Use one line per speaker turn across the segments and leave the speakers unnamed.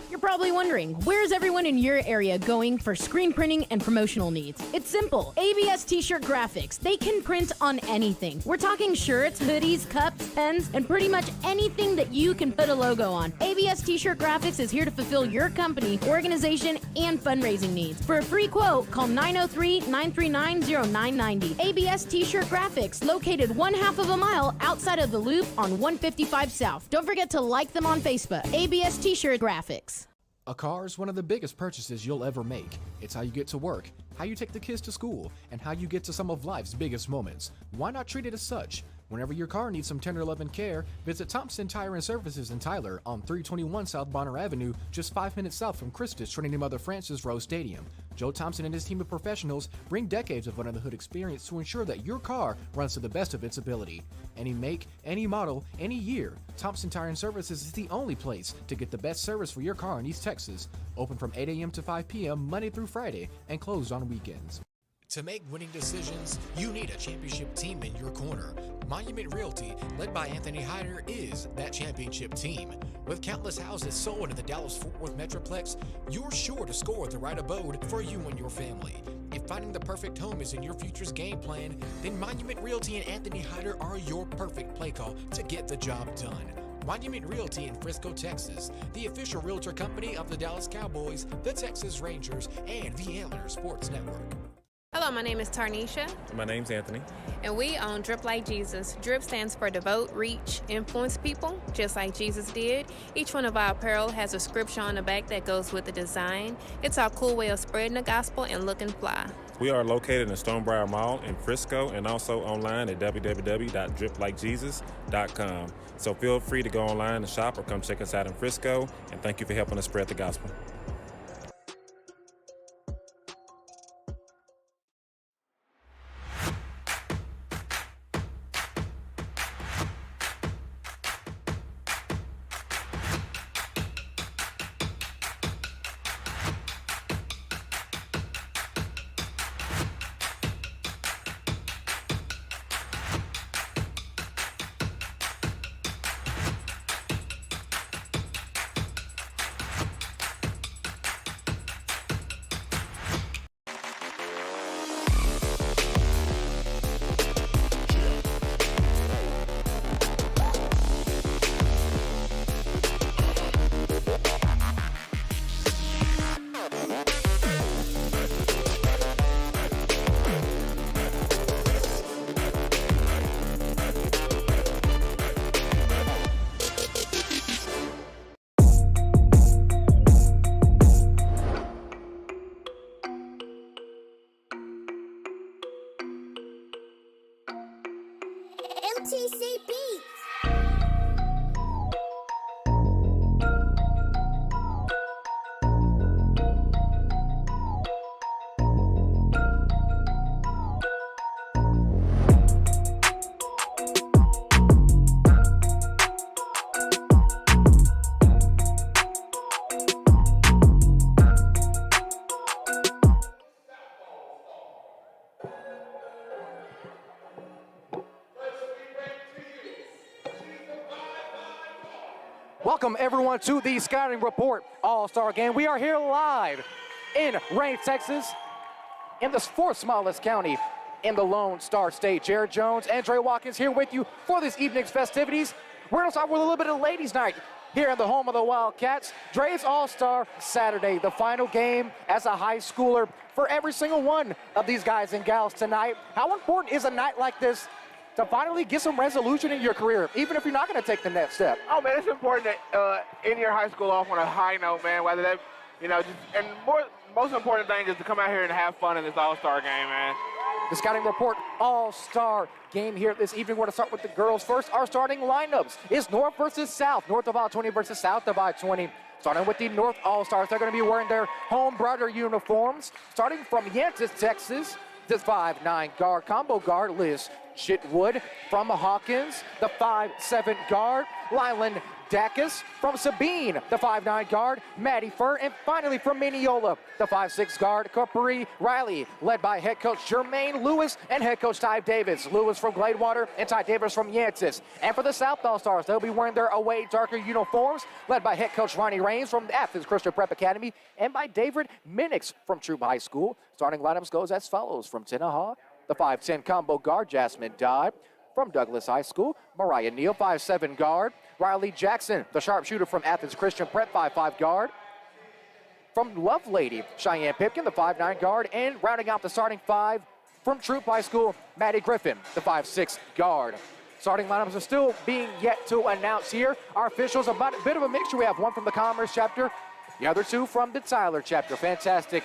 You're probably wondering, where's everyone in your area going for screen printing and promotional needs? It's simple. ABS T-shirt graphics. They can print on anything. We're talking shirts, hoodies, cups, pens, and pretty much anything that you can put a logo on. ABS T-shirt graphics is here to fulfill your company, organization, and fundraising needs. For a free quote, call 903-939-0990. ABS T-shirt graphics, located 1/2 of a mile outside of the Loop on 155 South. Don't forget to like them on Facebook. ABS T-shirt graphics.
A car is one of the biggest purchases you'll ever make. It's how you get to work, how you take the kids to school, and how you get to some of life's biggest moments. Why not treat it as such? Whenever your car needs some tender love and care, visit Thompson Tire and Services in Tyler on 321 South Bonner Avenue, just 5 minutes south from Christus Trinity Mother Frances Rose Stadium. Joe Thompson and his team of professionals bring decades of under-the-hood experience to ensure that your car runs to the best of its ability. Any make, any model, any year, Thompson Tire and Services is the only place to get the best service for your car in East Texas. Open from 8 a.m. to 5 p.m. Monday through Friday and closed on weekends.
To make winning decisions, you need a championship team in your corner. Monument Realty, led by Anthony Hyder, is that championship team. With countless houses sold in the Dallas-Fort Worth Metroplex, you're sure to score the right abode for you and your family. If finding the perfect home is in your future's game plan, then Monument Realty and Anthony Hyder are your perfect play call to get the job done. Monument Realty in Frisco, Texas, the official realtor company of the Dallas Cowboys, the Texas Rangers, and the Antlers Sports Network.
Hello, my name is Tarnisha.
My name's Anthony.
And we own Drip Like Jesus. Drip stands for devote, reach, influence people, just like Jesus did. Each one of our apparel has a scripture on the back that goes with the design. It's our cool way of spreading the gospel and looking fly.
We are located in Stonebriar Mall in Frisco and also online at www.driplikejesus.com. So feel free to go online and shop or come check us out in Frisco. And thank you for helping us spread the gospel.
MTC Beats.
Welcome everyone to the Scouting Report All-Star Game. We are here live in Rains, Texas, in the fourth smallest county in the Lone Star State. Jared Jones and Dre Watkins here with you for this evening's festivities. We're gonna start with a little bit of ladies' night here in the home of the Wildcats. Dre's All-Star Saturday, the final game as a high schooler for every single one of these guys and gals tonight. How important is a night like this to finally get some resolution in your career, even if you're not going to take the next step?
Oh, man, it's important that end your high school off on a high note, man, whether that, most important thing is to come out here and have fun in this All-Star game, man.
The Scouting Report All-Star Game here this evening. We're going to start with the girls first. Our starting lineups is North versus South. North of I-20 versus South of I-20. Starting with the North All-Stars. They're going to be wearing their home Brother uniforms. Starting from Yantis, Texas, the 5'9" guard, combo guard, Liz Chitwood. From Hawkins, the 5'7" guard, Lylan Dacus. From Sabine, the 5'9 guard, Maddie Fur. And finally from Mineola, the 5'6 guard, Capri Riley, led by head coach Jermaine Lewis and head coach Ty Davis. Lewis from Gladewater and Ty Davis from Yantis. And for the South All-Stars, they'll be wearing their away darker uniforms, led by head coach Ronnie Raines from Athens Christian Prep Academy and by David Minix from Troop High School. Starting lineups goes as follows. From Tenaha, the 5'10 combo guard, Jasmine Dodd. From Douglas High School, Mariah Neal, 5'7 guard. Riley Jackson, the sharpshooter from Athens Christian Prep, 5'5 guard. From Lovelady, Cheyenne Pipkin, the 5'9 guard. And rounding out the starting five, from Troop High School, Maddie Griffin, the 5'6 guard. Starting lineups are still being yet to announce here. Our officials, a bit of a mixture. We have one from the Commerce chapter, the other two from the Tyler chapter. Fantastic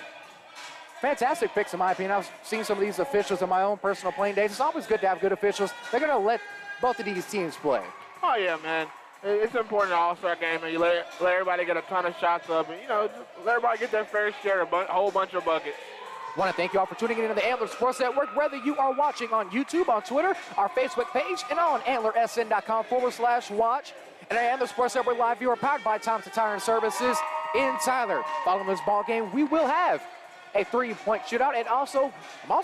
picks, in my opinion. I've seen some of these officials in my own personal playing days. It's always good to have good officials. They're going to let both of these teams play.
Oh, yeah, man. It's important in an all-star game, and you let everybody get a ton of shots up, and, just let everybody get their fair share, a whole bunch of buckets.
I want to thank you all for tuning in to the Antler Sports Network, whether you are watching on YouTube, on Twitter, our Facebook page, and on antlersn.com/watch. And our Antler Sports Network live viewer powered by Thompson Tire and Services in Tyler. Following this ball game, we will have a 3-point shootout, and I'm also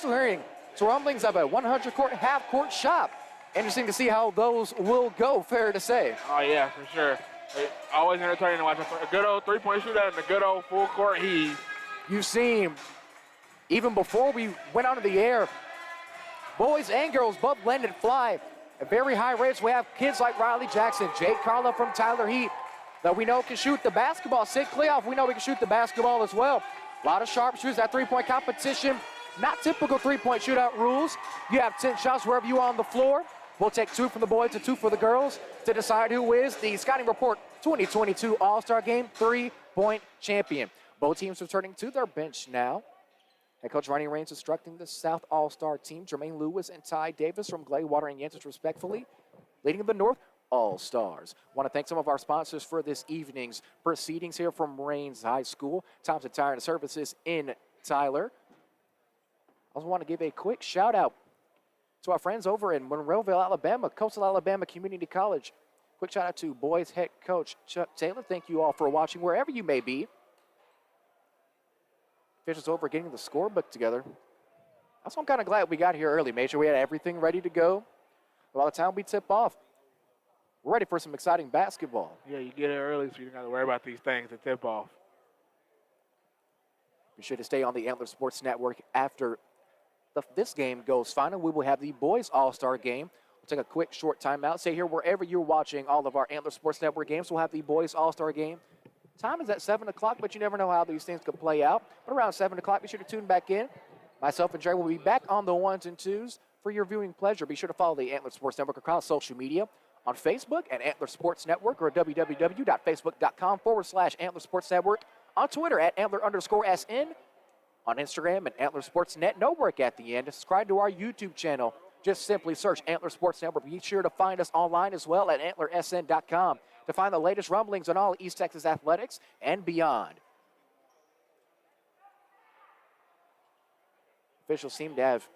hearing some rumblings of a 100-court, half-court shot. Interesting to see how those will go, fair to say.
Oh, yeah, for sure. It's always entertaining to watch a good old 3-point shootout and a good old full-court heave.
You've seen, even before we went onto the air, boys and girls both blended fly at very high rates. We have kids like Riley Jackson, Jake Carla from Tyler Heat, that we know can shoot the basketball. Sid Cleoff, we know we can shoot the basketball as well. A lot of sharpshooters, that 3-point competition. Not typical 3-point shootout rules. You have 10 shots wherever you are on the floor. We'll take 2 from the boys and 2 for the girls to decide who is the Scouting Report 2022 All-Star Game 3-point champion. Both teams returning to their bench now. Head coach Ronnie Raines instructing the South All-Star team, Jermaine Lewis and Ty Davis from Gladewater and Yantis respectfully, leading the North All-Stars. Want to thank some of our sponsors for this evening's proceedings here from Raines High School, Thompson Tire and Services in Tyler. I also want to give a quick shout out to our friends over in Monroeville, Alabama, Coastal Alabama Community College. Quick shout out to boys head coach Chuck Taylor. Thank you all for watching wherever you may be. Officials over getting the scorebook together. That's why I'm kind of glad we got here early. Made sure we had everything ready to go. By the time we tip off, we're ready for some exciting basketball.
Yeah, you get here early so you don't have to worry about these things at tip off.
Be sure to stay on the Antler Sports Network after this game goes final. We will have the boys All-Star game. We'll take a quick short timeout. Stay here wherever you're watching all of our Antler Sports Network games. We'll have the boys All-Star game. Time is at 7 o'clock, but you never know how these things could play out. But around 7 o'clock, be sure to tune back in. Myself and Dre will be back on the 1s and 2s for your viewing pleasure. Be sure to follow the Antler Sports Network across social media on Facebook at Antler Sports Network or www.facebook.com/Antler Sports Network. On Twitter at Antler_SN. On Instagram at Antler Sports Net. No work at the end. Subscribe to our YouTube channel. Just simply search Antler Sports Network. Be sure to find us online as well at AntlerSN.com to find the latest rumblings on all East Texas athletics and beyond. Officials seem to have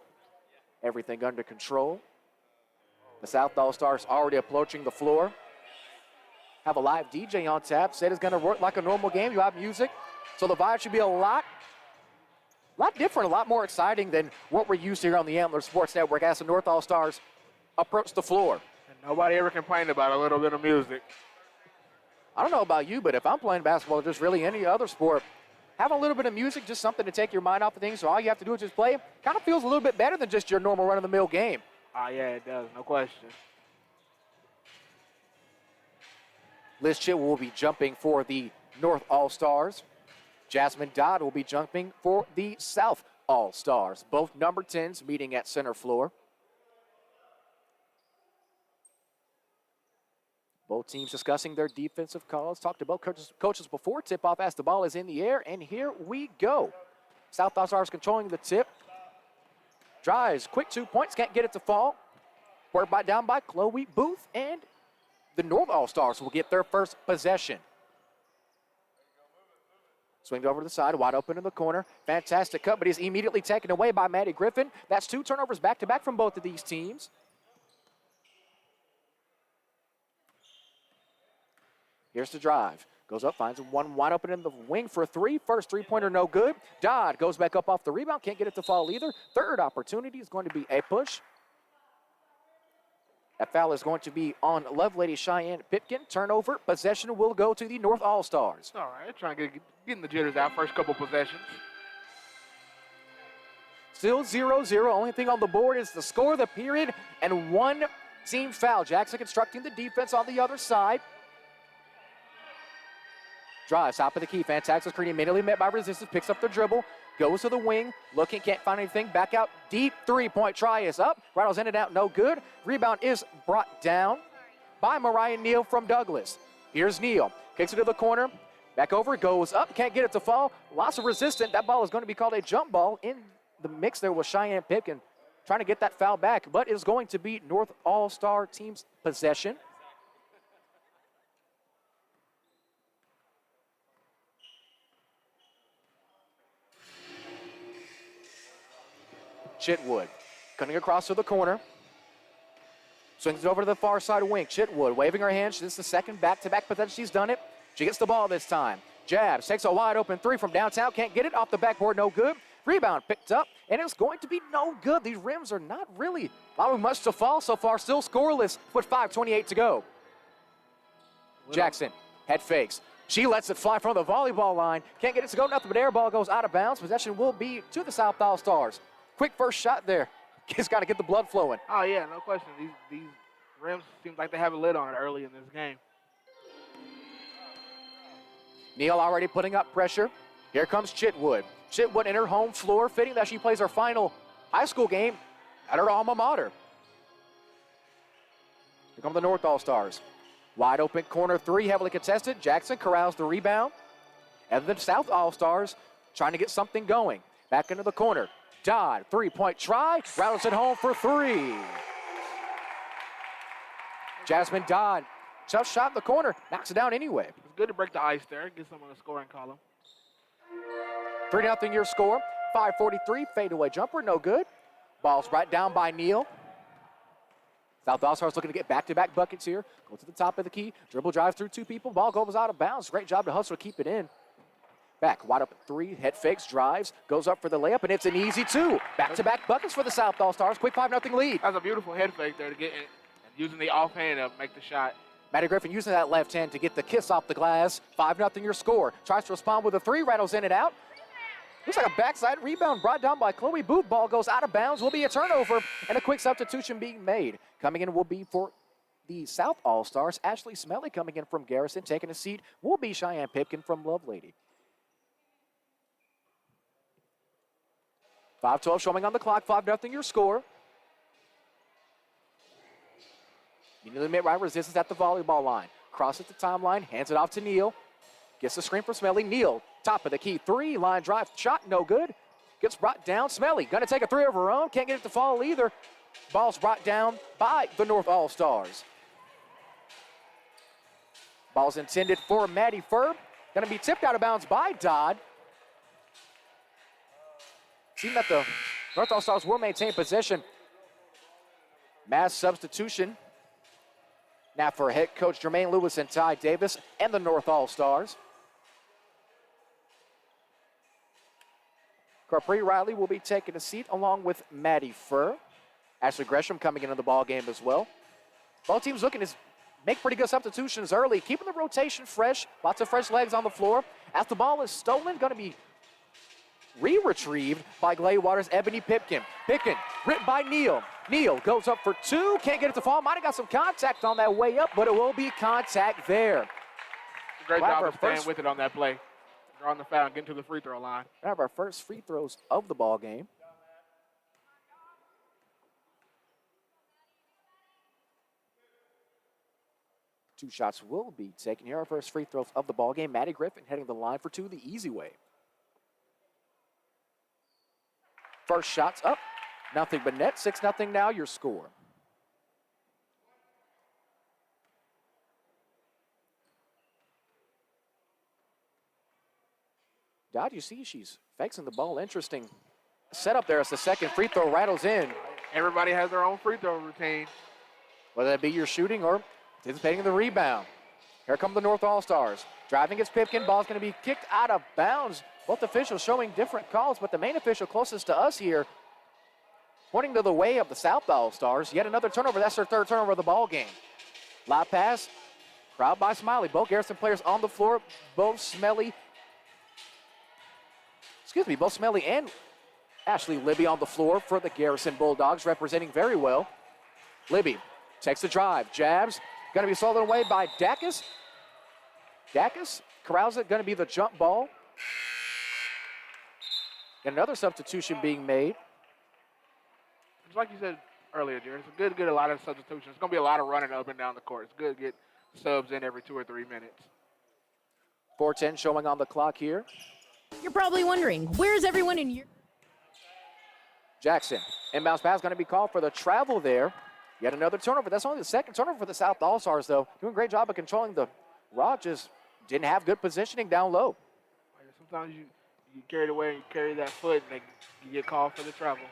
everything under control. The South All-Stars already approaching the floor. Have a live DJ on tap. Said it's going to work like a normal game. You have music. So the vibe should be a lot different, a lot more exciting than what we're used to here on the Antler Sports Network as the North All-Stars approach the floor.
And nobody ever complained about a little bit of music.
I don't know about you, but if I'm playing basketball or just really any other sport, having a little bit of music, just something to take your mind off of things, so all you have to do is just play, kind of feels a little bit better than just your normal run-of-the-mill game.
Yeah, it does, no question.
Liz Chit will be jumping for the North All-Stars. Jasmine Dodd will be jumping for the South All-Stars. Both number 10s meeting at center floor. Both teams discussing their defensive calls. Talked to both coaches before tip-off as the ball is in the air, and here we go. South All-Stars controlling the tip. Drives, quick 2 points, can't get it to fall. Worked down by Chloe Booth, and the North All-Stars will get their first possession. Swings over to the side, wide open in the corner. Fantastic cut, but he's immediately taken away by Maddie Griffin. That's 2 turnovers back-to-back from both of these teams. Here's the drive. Goes up, finds one wide open in the wing for three. First three-pointer, no good. Dodd goes back up off the rebound. Can't get it to fall either. Third opportunity is going to be a push. That foul is going to be on Lovelady Cheyenne Pipkin. Turnover. Possession will go to the North All-Stars.
All right, trying to getting the jitters out first couple possessions.
Still 0-0. Only thing on the board is the score of the period and one team foul. Jackson constructing the defense on the other side. Drives, top of the key. Fantastic screen immediately met by resistance. Picks up the dribble. Goes to the wing. Looking, can't find anything. Back out deep. Three-point try is up. Rattles in and out, no good. Rebound is brought down by Mariah Neal from Douglas. Here's Neal. Kicks it to the corner. Back over. Goes up. Can't get it to fall. Lots of resistance. That ball is going to be called a jump ball. In the mix there was Cheyenne Pipkin trying to get that foul back, but it's going to be North All-Star team's possession. Chitwood cutting across to the corner. Swings it over to the far side wing. Chitwood waving her hand. This is the second back-to-back possession she's done it. She gets the ball this time. Jabs, takes a wide open three from downtown. Can't get it off the backboard, no good. Rebound picked up, and it's going to be no good. These rims are not really allowing much to fall so far. Still scoreless with 5:28 to go. Jackson, head fakes. She lets it fly from the volleyball line. Can't get it to go, nothing but air ball goes out of bounds. Possession will be to the South All-Stars. Quick first shot there. Just got to get the blood flowing.
Oh, yeah, no question. These rims seem like they have a lid on it early in this game.
Neal already putting up pressure. Here comes Chitwood. Chitwood in her home floor, fitting that she plays her final high school game at her alma mater. Here come the North All-Stars. Wide open corner three, heavily contested. Jackson corrals the rebound. And the South All-Stars trying to get something going. Back into the corner. Dodd, three-point try, rattles it home for three. Jasmine Dodd, tough shot in the corner, knocks it down anyway.
It's good to break the ice there, get someone a scoring column.
3-0 your score, 5:43, fadeaway jumper, no good. Ball's right down by Neal. South All-Stars looking to get back-to-back buckets here. Go to the top of the key, dribble drives through two people, ball goes out of bounds. Great job to hustle to keep it in. Back, wide up three, head fakes, drives, goes up for the layup, and it's an easy two. Back-to-back buckets for the South All-Stars. Quick 5-0 lead.
That's a beautiful head fake there to get in, and using the offhand to make the shot.
Maddie Griffin using that left hand to get the kiss off the glass. 5-0 your score. Tries to respond with a three, rattles in and out. Looks like a backside rebound brought down by Chloe Booth. Ball goes out of bounds. Will be a turnover, and a quick substitution being made. Coming in will be for the South All-Stars. Ashley Smelly coming in from Garrison. Taking a seat will be Cheyenne Pipkin from Lovelady. 5:12 showing on the clock, 5-0 your score. Immediately met right resistance at the volleyball line. Crosses the timeline, hands it off to Neal. Gets the screen from Smelly. Neal, top of the key, three, line drive, shot, no good. Gets brought down, Smelly, gonna take a three of her own, can't get it to fall either. Ball's brought down by the North All-Stars. Ball's intended for Maddie Furr. Gonna be tipped out of bounds by Dodd. Seeing that the North All-Stars will maintain possession. Mass substitution. Now for head coach Jermaine Lewis and Ty Davis and the North All-Stars. Capri Riley will be taking a seat along with Maddie Furr. Ashley Gresham coming into the ball game as well. Both teams looking to make pretty good substitutions early, keeping the rotation fresh. Lots of fresh legs on the floor. As the ball is stolen, going to be retrieved by Gladewater's Ebony Pipkin. Pipkin, ripped by Neal. Neal goes up for two, can't get it to fall. Might have got some contact on that way up, but it will be contact there.
Great job of staying with it on that play. Drawing the foul and getting to the free throw line.
One of our first free throws of the ball game. Two shots will be taken here. Our first free throws of the ball game. Maddie Griffin heading the line for two the easy way. First shot's up. Nothing but net. 6-0 now your score. Dodd, you see she's fixing the ball. Interesting setup there as the second free throw rattles in.
Everybody has their own free throw routine.
Whether that be your shooting or anticipating the rebound. Here come the North All-Stars. Driving it's Pipkin. Ball's going to be kicked out of bounds. Both officials showing different calls, but the main official closest to us here pointing to the way of the South All-Stars. Yet another turnover. That's their third turnover of the ball game. Lob pass. Crowd by Smiley. Both Garrison players on the floor. Both Smelly and Ashley Libby on the floor for the Garrison Bulldogs, representing very well. Libby takes the drive. Jabs. Going to be stolen away by Dacus. Dacus corrals it. Going to be the jump ball. And another substitution being made.
Just like you said earlier, Jerry, it's a good a lot of substitutions. It's going to be a lot of running up and down the court. It's good to get subs in every 2 or 3 minutes.
4:10 showing on the clock here.
You're probably wondering, where's everyone in your...
Jackson, inbounds pass going to be called for the travel there. Yet another turnover. That's only the second turnover for the South All-Stars, though. Doing a great job of controlling the rock. Just didn't have good positioning down low.
Sometimes you carry it away and you carry that foot and you get called for the travel.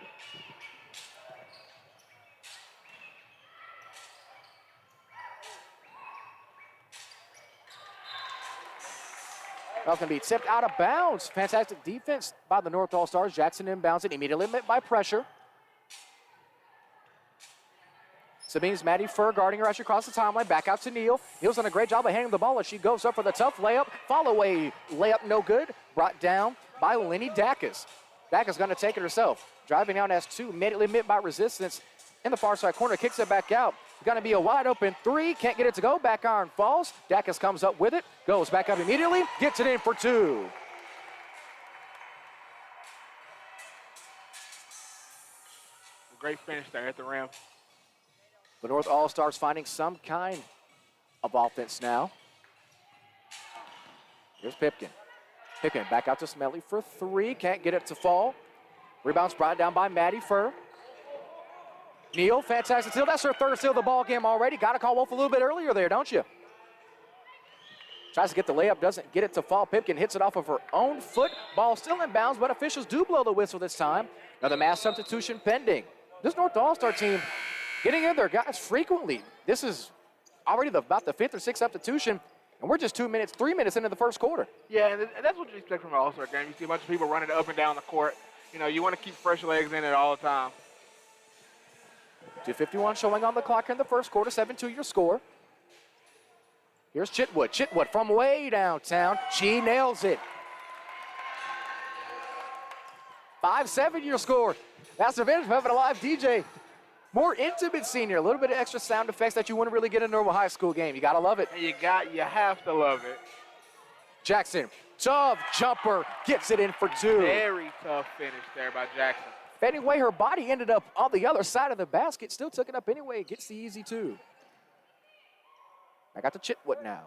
That's going to be tipped out of bounds. Fantastic defense by the North All-Stars. Jackson inbounds it, immediately met by pressure. Sabine's Maddie Furr guarding her as she crosses the timeline. Back out to Neal. Neal's done a great job of handling the ball as she goes up for the tough layup. Follow-away layup no good. Brought down by Lenny Dacus. Dacus going to take it herself. Driving out as 2, immediately met by resistance in the far side corner. Kicks it back out. Going to be a wide open 3. Can't get it to go. Back iron falls. Dacus comes up with it. Goes back up immediately. Gets it in for 2.
Great finish there at the rim.
The North All-Stars finding some kind of offense now. Here's Pipkin. Pipkin back out to Smelly for 3. Can't get it to fall. Rebounds brought down by Maddie Furr. Neal, fantastic steal. That's her third steal of the ball game already. Got to call Wolf a little bit earlier there, don't you? Tries to get the layup, doesn't get it to fall. Pipkin hits it off of her own foot. Ball still in bounds, but officials do blow the whistle this time. Another mass substitution pending. This North All-Star team getting in their guys frequently. This is already about the 5th or 6th substitution, and we're just 3 minutes into the first quarter.
Yeah, and that's what you expect from an All-Star game. You see a bunch of people running up and down the court. You know, you want to keep fresh legs in it all the time.
2:51 showing on the clock in the first quarter. 7-2 your score. Here's Chitwood. Chitwood from way downtown. She nails it. 5-7 your score. That's the advantage of having a live DJ. More intimate senior. A little bit of extra sound effects that you wouldn't really get in a normal high school game. You got to love it.
You have to love it.
Jackson, tough jumper, gets it in for 2.
Very tough finish there by Jackson.
Anyway, her body ended up on the other side of the basket. Still took it up anyway. Gets the easy 2. I got to Chitwood now.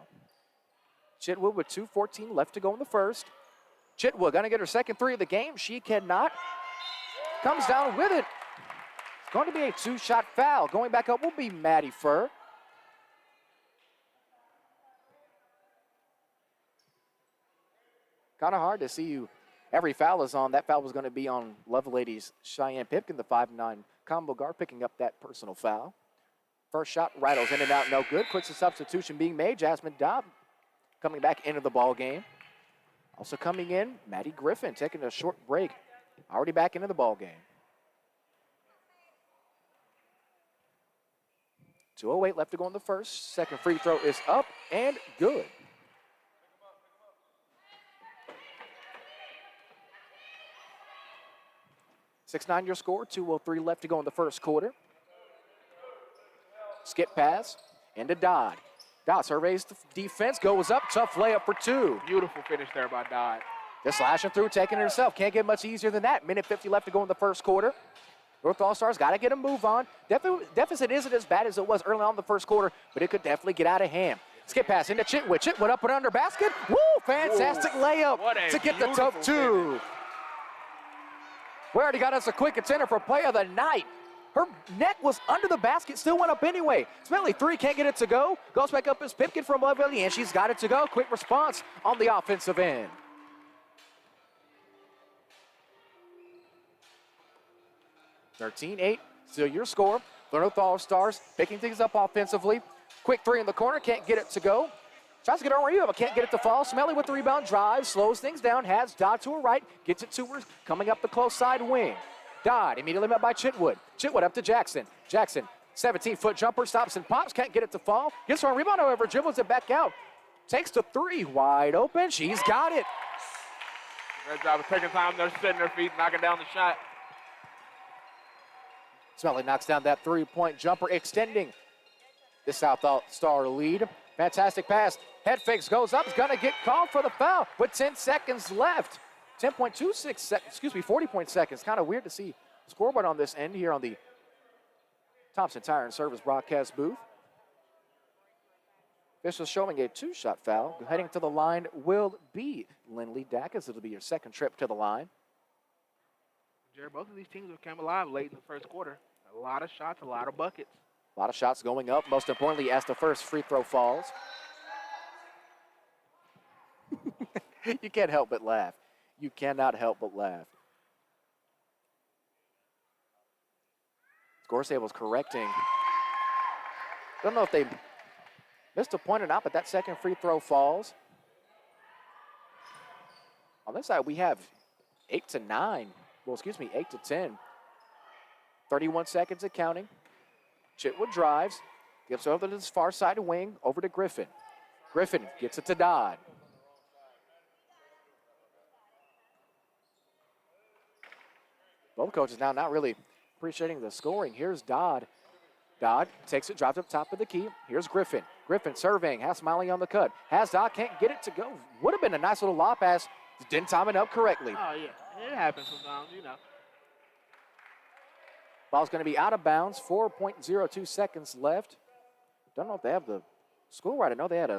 Chitwood with 2:14 left to go in the first. Chitwood going to get her second 3 of the game. She cannot. Comes down with it. It's going to be a 2-shot foul. Going back up will be Maddie Furr. Kind of hard to see you. Every foul is on. That foul was going to be on Loveladies Cheyenne Pipkin, the 5'9" combo guard, picking up that personal foul. First shot rattles in and out, no good. Quick substitution being made. Jasmine Dobb coming back into the ball game. Also coming in, Maddie Griffin taking a short break. Already back into the ball game. 2:08 left to go in the first. Second free throw is up and good. (6-9) your score. 2:03 left to go in the first quarter. Skip pass into Dodd. Dodd surveys the defense, goes up, tough layup for 2.
Beautiful finish there by Dodd.
Just slashing through, taking it herself. Can't get much easier than that. 1:50 left to go in the first quarter. North All-Stars got to get a move on. Deficit isn't as bad as it was early on in the first quarter, but it could definitely get out of hand. Skip pass into Chitwood. Chitwood up and under basket. Woo! Fantastic layup to get the tough 2. We already got us a quick contender for play of the night. Her neck was under the basket, still went up anyway. Smelly 3, can't get it to go. Goes back up as Pipkin from Lovelady, and she's got it to go. Quick response on the offensive end. 13-8, still your score. The North All-Stars picking things up offensively. Quick 3 in the corner, can't get it to go. Tries to get on rebound, but can't get it to fall. Smelly with the rebound, drives, slows things down, has Dodd to her right, gets it to her, coming up the close side wing. Dodd immediately met by Chitwood. Chitwood up to Jackson. Jackson, 17-foot jumper, stops and pops, can't get it to fall. Gets her on rebound, however, dribbles it back out. Takes the three, wide open, she's got it.
Great job of taking time. They're setting their feet, knocking down the shot.
Smelly knocks down that three-point jumper, extending the South Star lead. Fantastic pass. Head fakes, goes up. Is going to get called for the foul with 10 seconds left. 10.26 seconds, 40 seconds. Kind of weird to see the scoreboard on this end here on the Thompson Tire and Service broadcast booth. Officials showing a two-shot foul. Heading to the line will be Lindley Dacus. It'll be your second trip to the line.
Jared, both of these teams have come alive late in the first quarter. A lot of shots, a lot of buckets.
A lot of shots going up, most importantly, as the first free throw falls. You can't help but laugh. You cannot help but laugh. Score table's correcting. Don't know if they missed a point or not, but that second free throw falls. On this side, we have 8 to 10. 31 seconds of counting. Chitwood drives, gets over to this far side wing, over to Griffin. Griffin gets it to Dodd. Both coaches now not really appreciating the scoring. Here's Dodd. Dodd takes it, drives up top of the key. Here's Griffin. Griffin surveying, has Smiley on the cut. Has Dodd, can't get it to go. Would have been a nice little lob pass. Didn't time it up correctly.
Oh, yeah. It happens sometimes, you know.
Ball's going to be out of bounds. 4.02 seconds left. Don't know if they have the score right. I know they had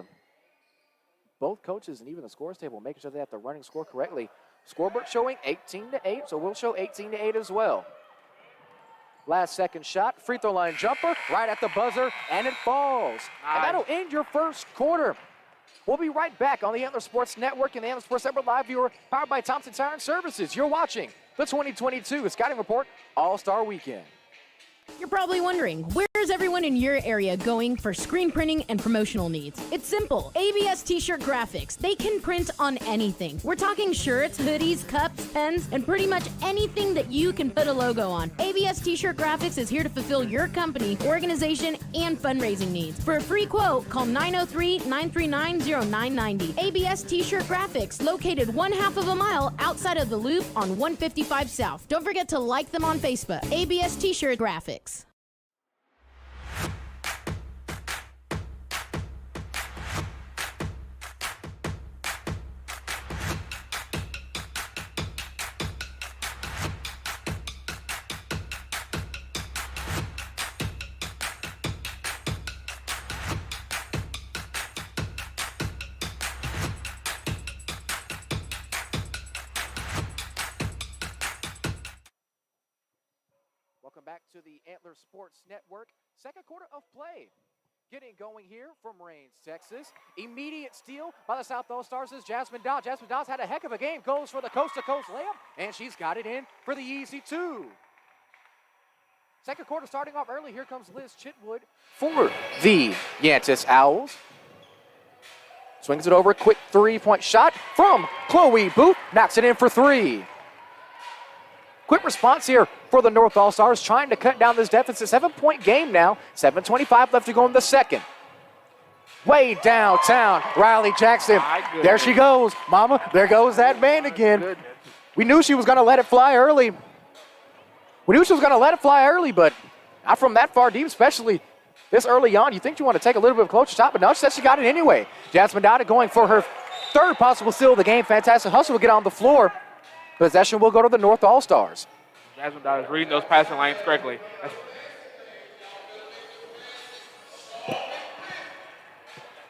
both coaches and even the scores table making sure they have the running score correctly. Scoreboard showing 18-8, so we'll show 18-8 as well. Last second shot, free throw line jumper, right at the buzzer, and it falls.
Nice.
And that'll end your first quarter. We'll be right back on the Antler Sports Network and the Antler Sports Network Live Viewer, powered by Thompson Tire and Services. You're watching the 2022 Scouting Report All-Star Weekend.
You're probably wondering, where's everyone in your area going for screen printing and promotional needs? It's simple. ABS T-shirt graphics. They can print on anything. We're talking shirts, hoodies, cups, pens, and pretty much anything that you can put a logo on. ABS T-shirt graphics is here to fulfill your company, organization, and fundraising needs. For a free quote, call 903-939-0990. ABS T-shirt graphics, located 1/2 of a mile outside of the Loop on 155 South. Don't forget to like them on Facebook. ABS T-shirt graphics.
Welcome back to the Antler Sports Network. Second quarter of play. Getting going here from Rains, Texas. Immediate steal by the South All-Stars is Jasmine Dodd. Jasmine Dodd's had a heck of a game. Goes for the coast-to-coast layup, and she's got it in for the easy two. Second quarter starting off early. Here comes Liz Chitwood for the Yantis Owls. Swings it over. Quick three-point shot from Chloe Booth. Knocks it in for three. Quick response here for the North All-Stars, trying to cut down this deficit. 7-point game now. 7:25 left to go in the second. Way downtown, Riley Jackson. There she goes. Mama, there goes that man again. We knew she was going to let it fly early. But not from that far deep, especially this early on. You think you want to take a little bit of a closer shot, but no, she said she got it anyway. Jasmine Dodd going for her third possible steal of the game. Fantastic hustle will get on the floor. Possession will go to the North All-Stars.
Jasmine Dodd is reading those passing lanes correctly.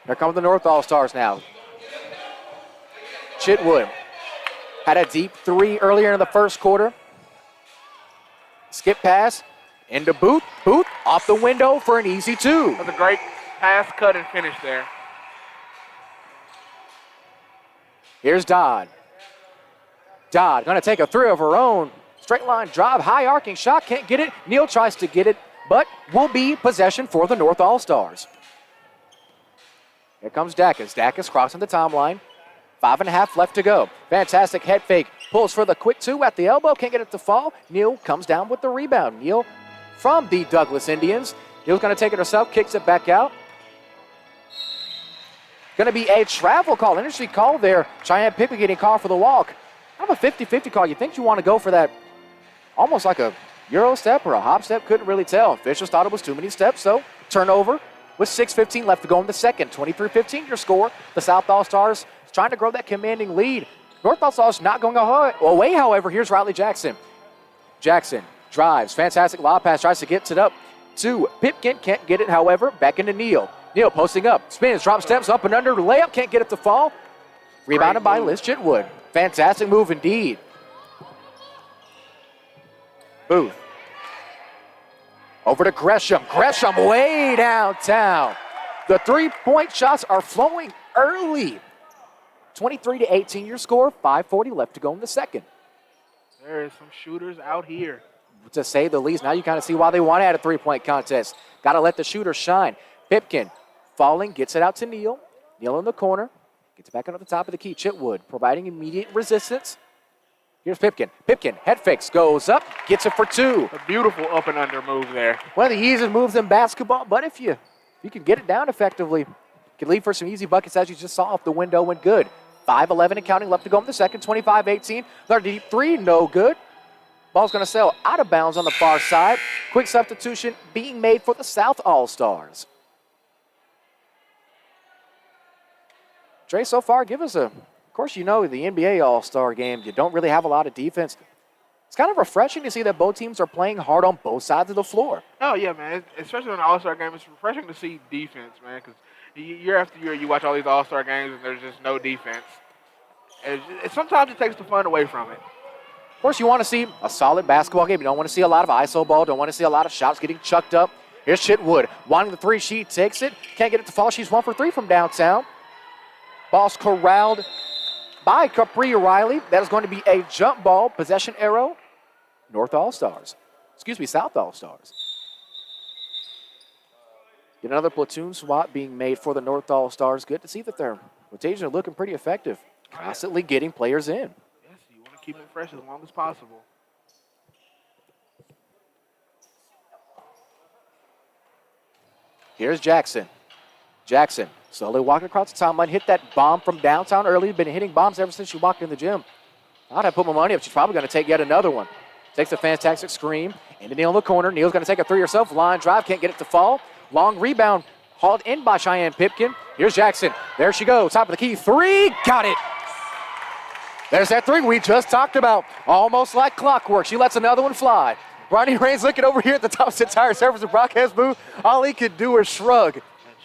Here come the North All-Stars now. Chitwood had a deep three earlier in the first quarter. Skip pass into Booth. Booth off the window for an easy two.
That's a great pass, cut, and finish there.
Here's Dodd. Dodd going to take a three of her own. Straight line drive, high arcing shot, can't get it. Neal tries to get it, but will be possession for the North All-Stars. Here comes Dacus. Dacus crossing the timeline. 5.5 left to go. Fantastic head fake. Pulls for the quick 2 at the elbow. Can't get it to fall. Neal comes down with the rebound. Neal from the Douglas Indians. Neal's going to take it herself. Kicks it back out. Going to be a travel call. Interesting call there. Cheyenne Pipkin getting called for the walk. Kind of a 50-50 call. You think you want to go for that almost like a Euro step or a hop step. Couldn't really tell. Officials thought it was too many steps, so turnover with 6:15 left to go in the second. 23-15 your score. The South All-Stars trying to grow that commanding lead. North All-Stars not going away, however. Here's Riley Jackson. Jackson drives. Fantastic lob pass. Tries to get it up to Pipkin. Can't get it, however. Back into Neal. Neal posting up. Spins. Drop steps. Up and under. Layup. Can't get it to fall. Rebounded by Liz Chitwood. Fantastic move indeed. Booth. Over to Gresham. Gresham way downtown. The three-point shots are flowing early. 23-18 your score. 5:40 left to go in the second.
There is some shooters out here.
To say the least. Now you kind of see why they want to add a three-point contest. Got to let the shooter shine. Pipkin falling, gets it out to Neal. Neal in the corner. Gets it back on the top of the key. Chitwood providing immediate resistance. Here's Pipkin. Pipkin, head fakes, goes up, gets it for 2.
A beautiful up and under move there.
One of the easiest moves in basketball, but if you can get it down effectively, you can lead for some easy buckets as you just saw if the window went good. 5:11 and counting left to go in the second. 25-18. Their deep three, no good. Ball's going to sail out of bounds on the far side. Quick substitution being made for the South All-Stars. Dre, so far, give us of course, you know the NBA All-Star game, you don't really have a lot of defense. It's kind of refreshing to see that both teams are playing hard on both sides of the floor.
Oh, yeah, man. Especially in an All-Star game, it's refreshing to see defense, man, because year after year you watch all these All-Star games and there's just no defense. Sometimes it takes the fun away from it.
Of course, you want to see a solid basketball game. You don't want to see a lot of iso ball. Don't want to see a lot of shots getting chucked up. Here's Chitwood. Wanting the three, she takes it. Can't get it to fall. She's 1 for 3 from downtown. Ball's corralled by Capri Riley. That is going to be a jump ball, possession arrow. North All-Stars. South All-Stars. Get another platoon swap being made for the North All-Stars. Good to see that their rotations are looking pretty effective. Constantly getting players in.
Yes, you want to keep them fresh as long as possible.
Here's Jackson. Jackson slowly walking across the timeline. Hit that bomb from downtown early. Been hitting bombs ever since she walked in the gym. I'd have put my money up. She's probably going to take yet another one. Takes a fantastic screen. Into Neal in the corner. Neal's going to take a three herself. Line drive. Can't get it to fall. Long rebound. Hauled in by Cheyenne Pipkin. Here's Jackson. There she goes. Top of the key. Three. Got it. There's that three we just talked about. Almost like clockwork. She lets another one fly. Ronnie Raines looking over here at the top of the entire surface of broadcast booth. All he could do is shrug.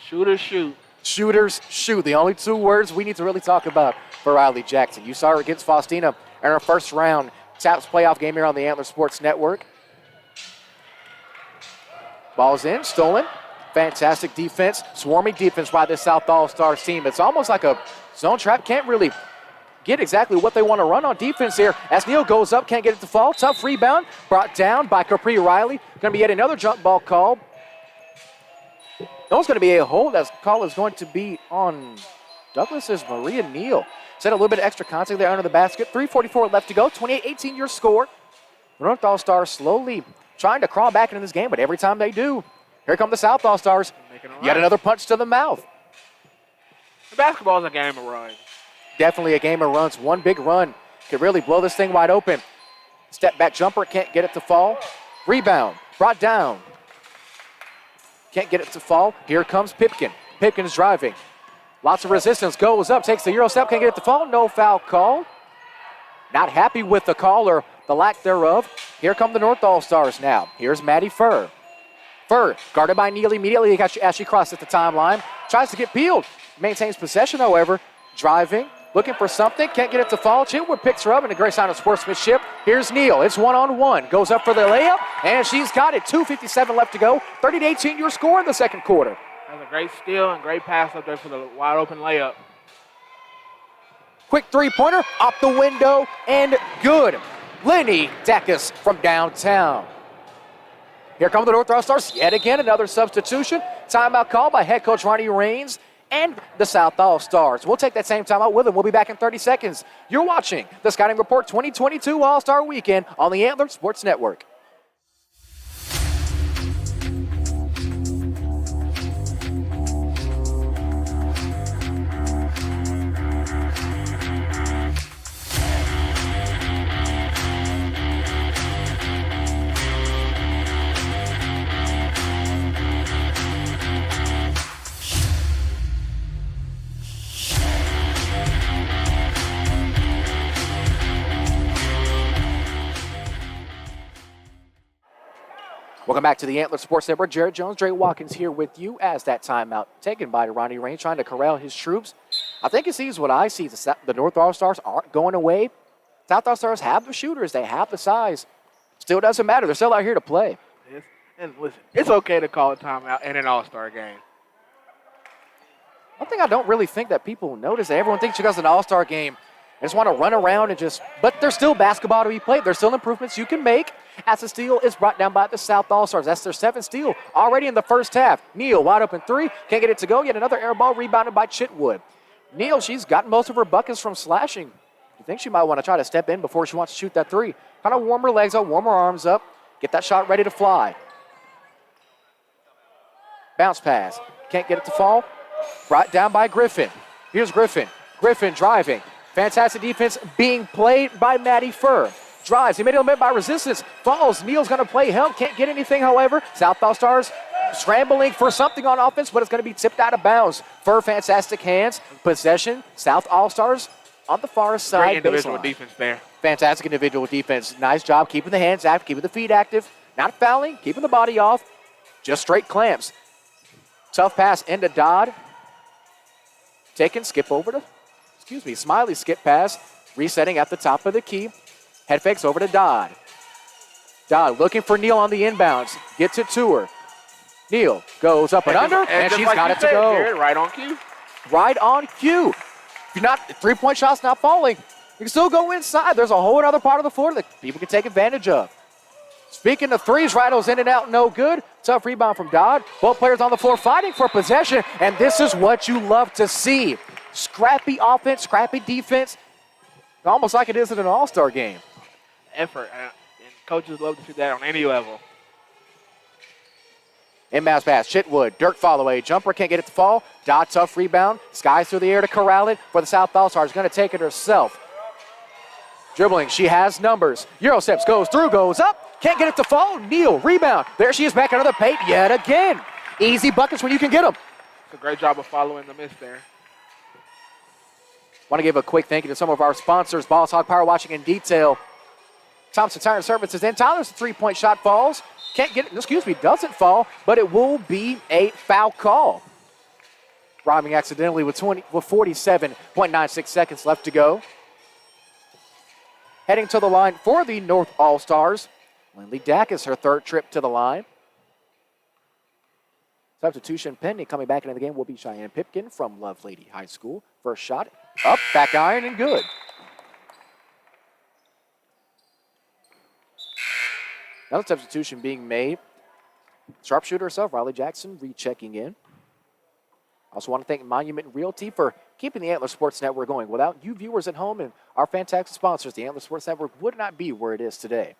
Shooters shoot.
Shooters shoot. The only two words we need to really talk about for Riley Jackson. You saw her against Faustina in her first round TAPS playoff game here on the Antler Sports Network. Ball's in, stolen. Fantastic defense, swarming defense by this South All-Stars team. It's almost like a zone trap. Can't really get exactly what they want to run on defense here. As Neal goes up, can't get it to fall. Tough rebound, brought down by Capri Riley. Going to be yet another jump ball call. No, it's going to be a hold. That call is going to be on Douglas's Maria Neal. Set a little bit of extra contact there under the basket. 3:44 left to go. 28-18 your score. The North All-Stars slowly trying to crawl back into this game, but every time they do, here come the South All-Stars. Yet another punch to the mouth.
Basketball is a game of runs.
Definitely a game of runs. One big run could really blow this thing wide open. Step back jumper, can't get it to fall. Rebound, brought down. Can't get it to fall. Here comes Pipkin. Pipkin is driving. Lots of resistance, goes up, takes the Euro step, can't get it to fall. No foul call. Not happy with the call or the lack thereof. Here come the North All-Stars now. Here's Maddie Furr. Furr, guarded by Neal immediately as she crosses the timeline. Tries to get peeled. Maintains possession, however. Driving, looking for something. Can't get it to fall. Chitwood picks her up in a great sign of sportsmanship. Here's Neal. It's one-on-one. Goes up for the layup, and she's got it. 2:57 left to go. 30-18 your score in the second quarter.
That's a great steal and great pass up there for the wide-open layup.
Quick three-pointer, up the window, and good. Lenny Dacus from downtown. Here come the North All-Stars yet again, another substitution. Timeout call by head coach Ronnie Raines. and the South All-Stars. We'll take that same time out with them. We'll be back in 30 seconds. You're watching the Scouting Report 2022 All-Star Weekend on the Antler Sports Network. Welcome back to the Antler Sports Network. Jared Jones, Dre Watkins here with you as that timeout taken by Ronnie Rain, trying to corral his troops. I think he sees what I see. The North All-Stars aren't going away. South All-Stars have the shooters. They have the size. Still doesn't matter. They're still out here to play.
Yes. And listen, it's okay to call a timeout in an All-Star game.
One thing I don't really think that people notice, that everyone thinks because it's an All-Star game, they just want to run around and just, but there's still basketball to be played. There's still improvements you can make as the steal is brought down by the South All-Stars. That's their 7th steal already in the first half. Neal wide open 3, can't get it to go. Yet another air ball rebounded by Chitwood. Neal, she's gotten most of her buckets from slashing. You think she might want to try to step in before she wants to shoot that 3. Kind of warm her legs up, warm her arms up, get that shot ready to fly. Bounce pass, can't get it to fall. Brought down by Griffin. Here's Griffin. Griffin driving. Fantastic defense being played by Maddie Furr. Drives, he made a bit by resistance. Falls, Neal's going to play help. Can't get anything, however. South All-Stars scrambling for something on offense, but it's going to be tipped out of bounds. Furr, fantastic hands. Possession, South All-Stars on the far side.
Great individual
baseline.
defense there.
Fantastic individual defense. Nice job keeping the hands active, keeping the feet active. Not fouling, keeping the body off. Just straight clamps. Tough pass into Dodd. Taken, skip over to, Smiley skip pass. Resetting at the top of the key. Head fakes over to Dodd. Dodd looking for Neal on the inbounds. Gets it to her. Neal goes up and under, and she's
like
got
you
it
said,
to go.
Jared, right on cue.
Right on cue. If you're not, 3-point shot's not falling, you can still go inside. There's a whole other part of the floor that people can take advantage of. Speaking of threes, Rido's in and out, no good. Tough rebound from Dodd. Both players on the floor fighting for possession, and this is what you love to see. Scrappy offense, scrappy defense, almost like it is in an all-star game.
Effort, and coaches love to see that on any level.
Inbounds pass, Chitwood, Dirk follow away, jumper, can't get it to fall. Dodd, tough rebound, skies through the air to corral it for the South All-Stars, going to take it herself. Dribbling, she has numbers. Euro steps, goes through, goes up, can't get it to fall. Neal, rebound, there she is back under the paint yet again. Easy buckets when you can get them.
It's a great job of following the miss there.
Want to give a quick thank you to some of our sponsors, Balls Hog Power Washing in Detail. Thompson Tire Services in. Tyler's 3-point shot falls. Can't get it, doesn't fall, but it will be a foul call. Robbing accidentally with 47.96 seconds left to go. Heading to the line for the North All-Stars. Lindley Dacus, her 3rd trip to the line. Substitution pending. Coming back into the game will be Cheyenne Pipkin from Lovelady High School. First shot, up, back iron, and good. Another substitution being made. Sharpshooter herself, Riley Jackson, rechecking in. Also want to thank Monument Realty for keeping the Antler Sports Network going. Without you viewers at home and our fantastic sponsors, the Antler Sports Network would not be where it is today.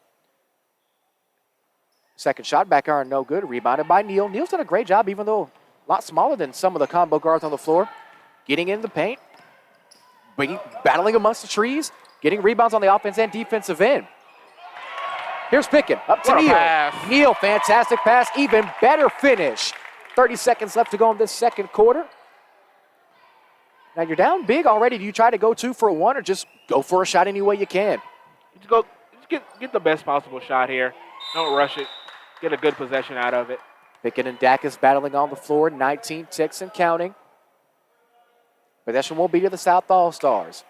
Second shot, back iron, no good. Rebounded by Neal. Neal's done a great job, even though a lot smaller than some of the combo guards on the floor. Getting in the paint, battling amongst the trees, getting rebounds on the offense and defensive end. Here's Pickin, up to Neal. Neal, fantastic pass, even better finish. 30 seconds left to go in this second quarter. Now you're down big already. Do you try to go 2 for 1 or just go for a shot any way you can?
Just get the best possible shot here. Don't rush it. Get a good possession out of it.
Pickin and Dacus battling on the floor, 19 ticks and counting. Possession will be to the South All-Stars.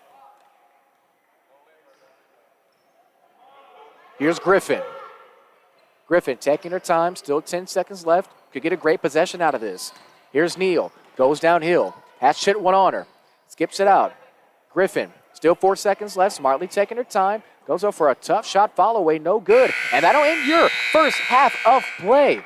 Here's Griffin. Griffin taking her time, still 10 seconds left. Could get a great possession out of this. Here's Neal, goes downhill. Has Chitwood on her, skips it out. Griffin, still 4 seconds left, smartly taking her time. Goes up for a tough shot, follow away, no good. And that'll end your first half of play.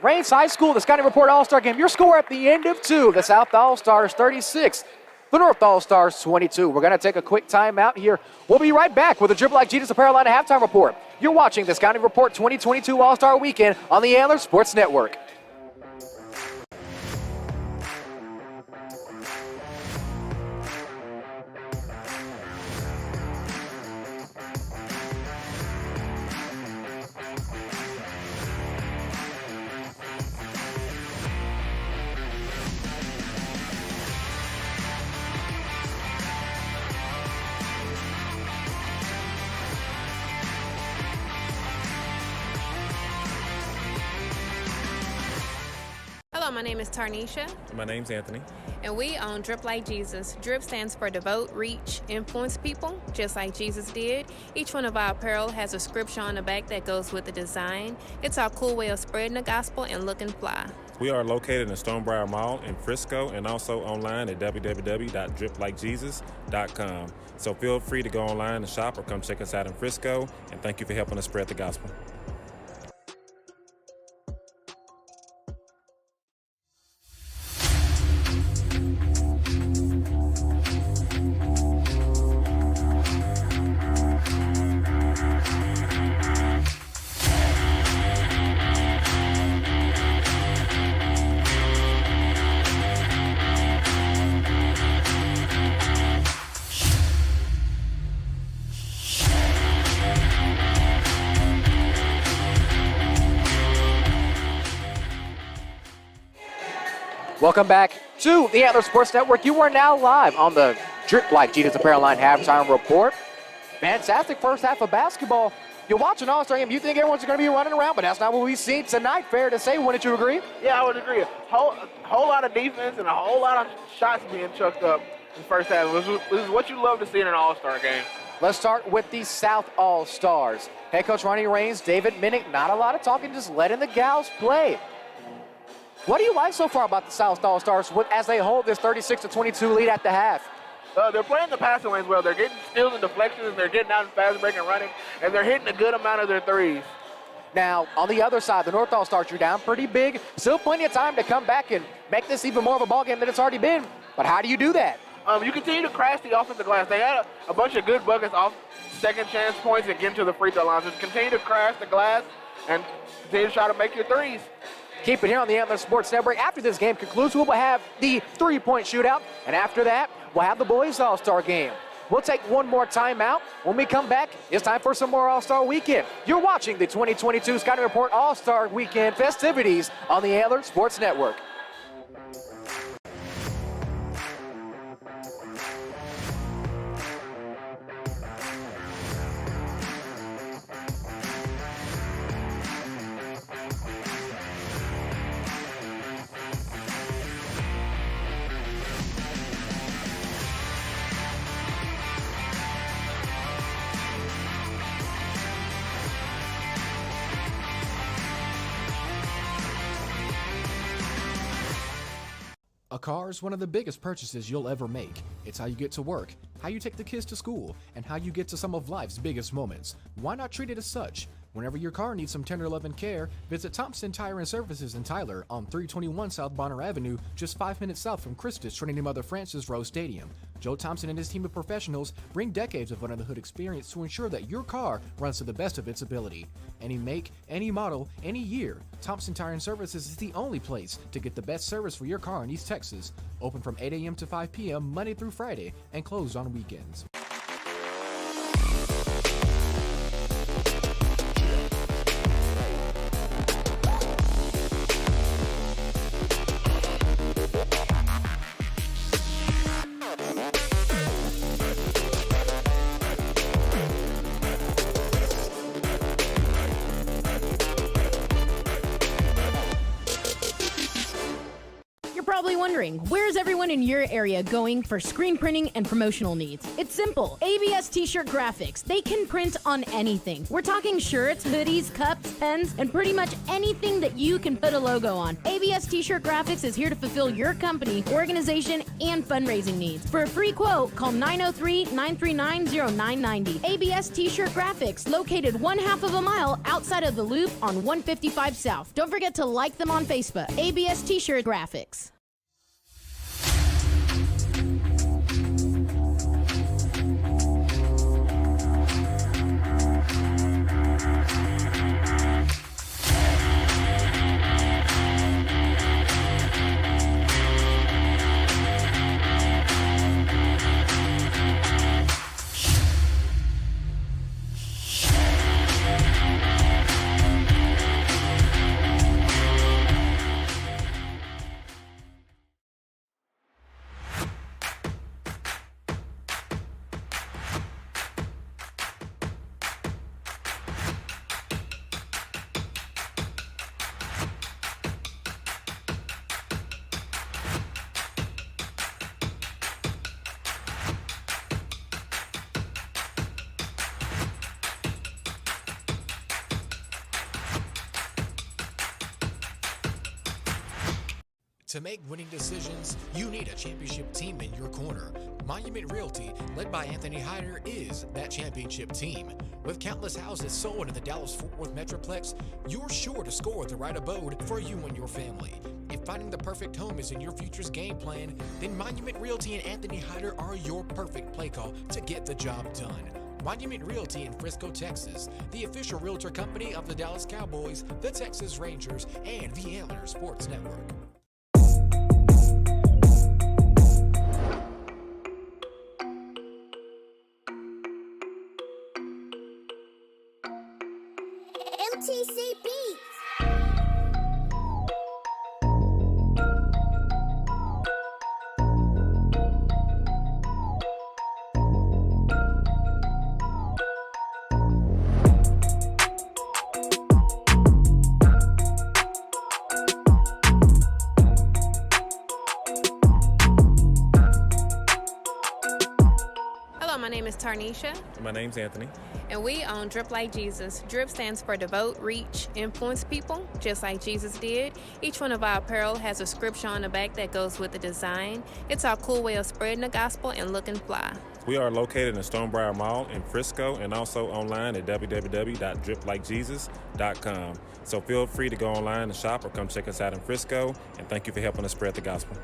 Rains High School, the Scouting Report All-Star Game. Your score at the end of 2, the South All-Stars 36, the North All-Stars 22. We're going to take a quick timeout here. We'll be right back with the Drip Like Jesus Apparel Line Halftime Report. You're watching the Scouting Report 2022 All-Star Weekend on the Antler Sports Network.
Hello, my name is Tarnisha,
My name's Anthony.
and we own Drip Like Jesus. Drip stands for devote, reach, influence people, just like Jesus did. Each one of our apparel has a scripture on the back that goes with the design. It's our cool way of spreading the gospel and looking fly.
We are located in Stonebriar Mall in Frisco and also online at www.driplikejesus.com. So feel free to go online and shop or come check us out in Frisco, and thank you for helping us spread the gospel.
Welcome back to the Antler Sports Network. You are now live on the Drip Like Jesus Apparel Line Halftime Report. Fantastic first half of basketball. You watch an All-Star game, you think everyone's going to be running around, but that's not what we've seen tonight. Fair to say, wouldn't you agree?
Yeah, I would agree. A whole lot of defense and a whole lot of shots being chucked up in the first half. This is what you love to see in an All-Star game.
Let's start with the South All-Stars. Head coach Ronnie Rains, David Minnick, not a lot of talking, just letting the gals play. What do you like so far about the South All-Stars as they hold this 36-22 lead at the half?
They're playing the passing lanes well. They're getting steals and deflections, and they're getting out in fast break and running, and they're hitting a good amount of their threes.
Now, on the other side, the North All-Stars, you're down pretty big. Still plenty of time to come back and make this even more of a ball game than it's already been. But how do you do that?
You continue to crash the offensive glass. They had a bunch of good buckets off second chance points and get to the free throw line. So continue to crash the glass and continue to try to make your threes.
Keep it here on the Antler Sports Network. After this game concludes, we'll have the three-point shootout. And after that, we'll have the boys All-Star game. We'll take one more timeout. When we come back, it's time for some more All-Star Weekend. You're watching the 2022 Scouting Report All-Star Weekend festivities on the Antler Sports Network.
A car is one of the biggest purchases you'll ever make. It's how you get to work, how you take the kids to school, and how you get to some of life's biggest moments. Why not treat it as such? Whenever your car needs some tender love and care, visit Thompson Tire and Services in Tyler on 321 South Bonner Avenue, just 5 minutes south from Christus Trinity Mother Frances Rose Stadium. Joe Thompson and his team of professionals bring decades of under-the-hood experience to ensure that your car runs to the best of its ability. Any make, any model, any year, Thompson Tire and Services is the only place to get the best service for your car in East Texas. Open from 8 a.m. to 5 p.m. Monday through Friday and closed on weekends.
wondering, where's everyone in your area going for screen printing and promotional needs? It's simple. ABS T-shirt graphics. They can print on anything. We're talking shirts, hoodies, cups, pens, and pretty much anything that you can put a logo on. ABS T-shirt graphics is here to fulfill your company, organization, and fundraising needs. For a free quote, call 903-939-0990. ABS T-shirt graphics, located 1/2 of a mile outside of the Loop on 155 South. Don't forget to like them on Facebook. ABS T-shirt graphics.
To make winning decisions, you need a championship team in your corner. Monument Realty, led by Anthony Hyder, is that championship team. With countless houses sold in the Dallas-Fort Worth Metroplex, you're sure to score the right abode for you and your family. If finding the perfect home is in your future's game plan, then Monument Realty and Anthony Hyder are your perfect play call to get the job done. Monument Realty in Frisco, Texas, the official realtor company of the Dallas Cowboys, the Texas Rangers, and the Antlers Sports Network.
MTC Beats.
Hello, my name is Tarnisha.
My name's Anthony.
And we own Drip Like Jesus. Drip stands for devote, reach, influence people, just like Jesus did. Each one of our apparel has a scripture on the back that goes with the design. It's our cool way of spreading the gospel and looking fly.
We are located in Stonebriar Mall in Frisco and also online at www.driplikejesus.com. So feel free to go online and shop or come check us out in Frisco. And thank you for helping us spread the gospel.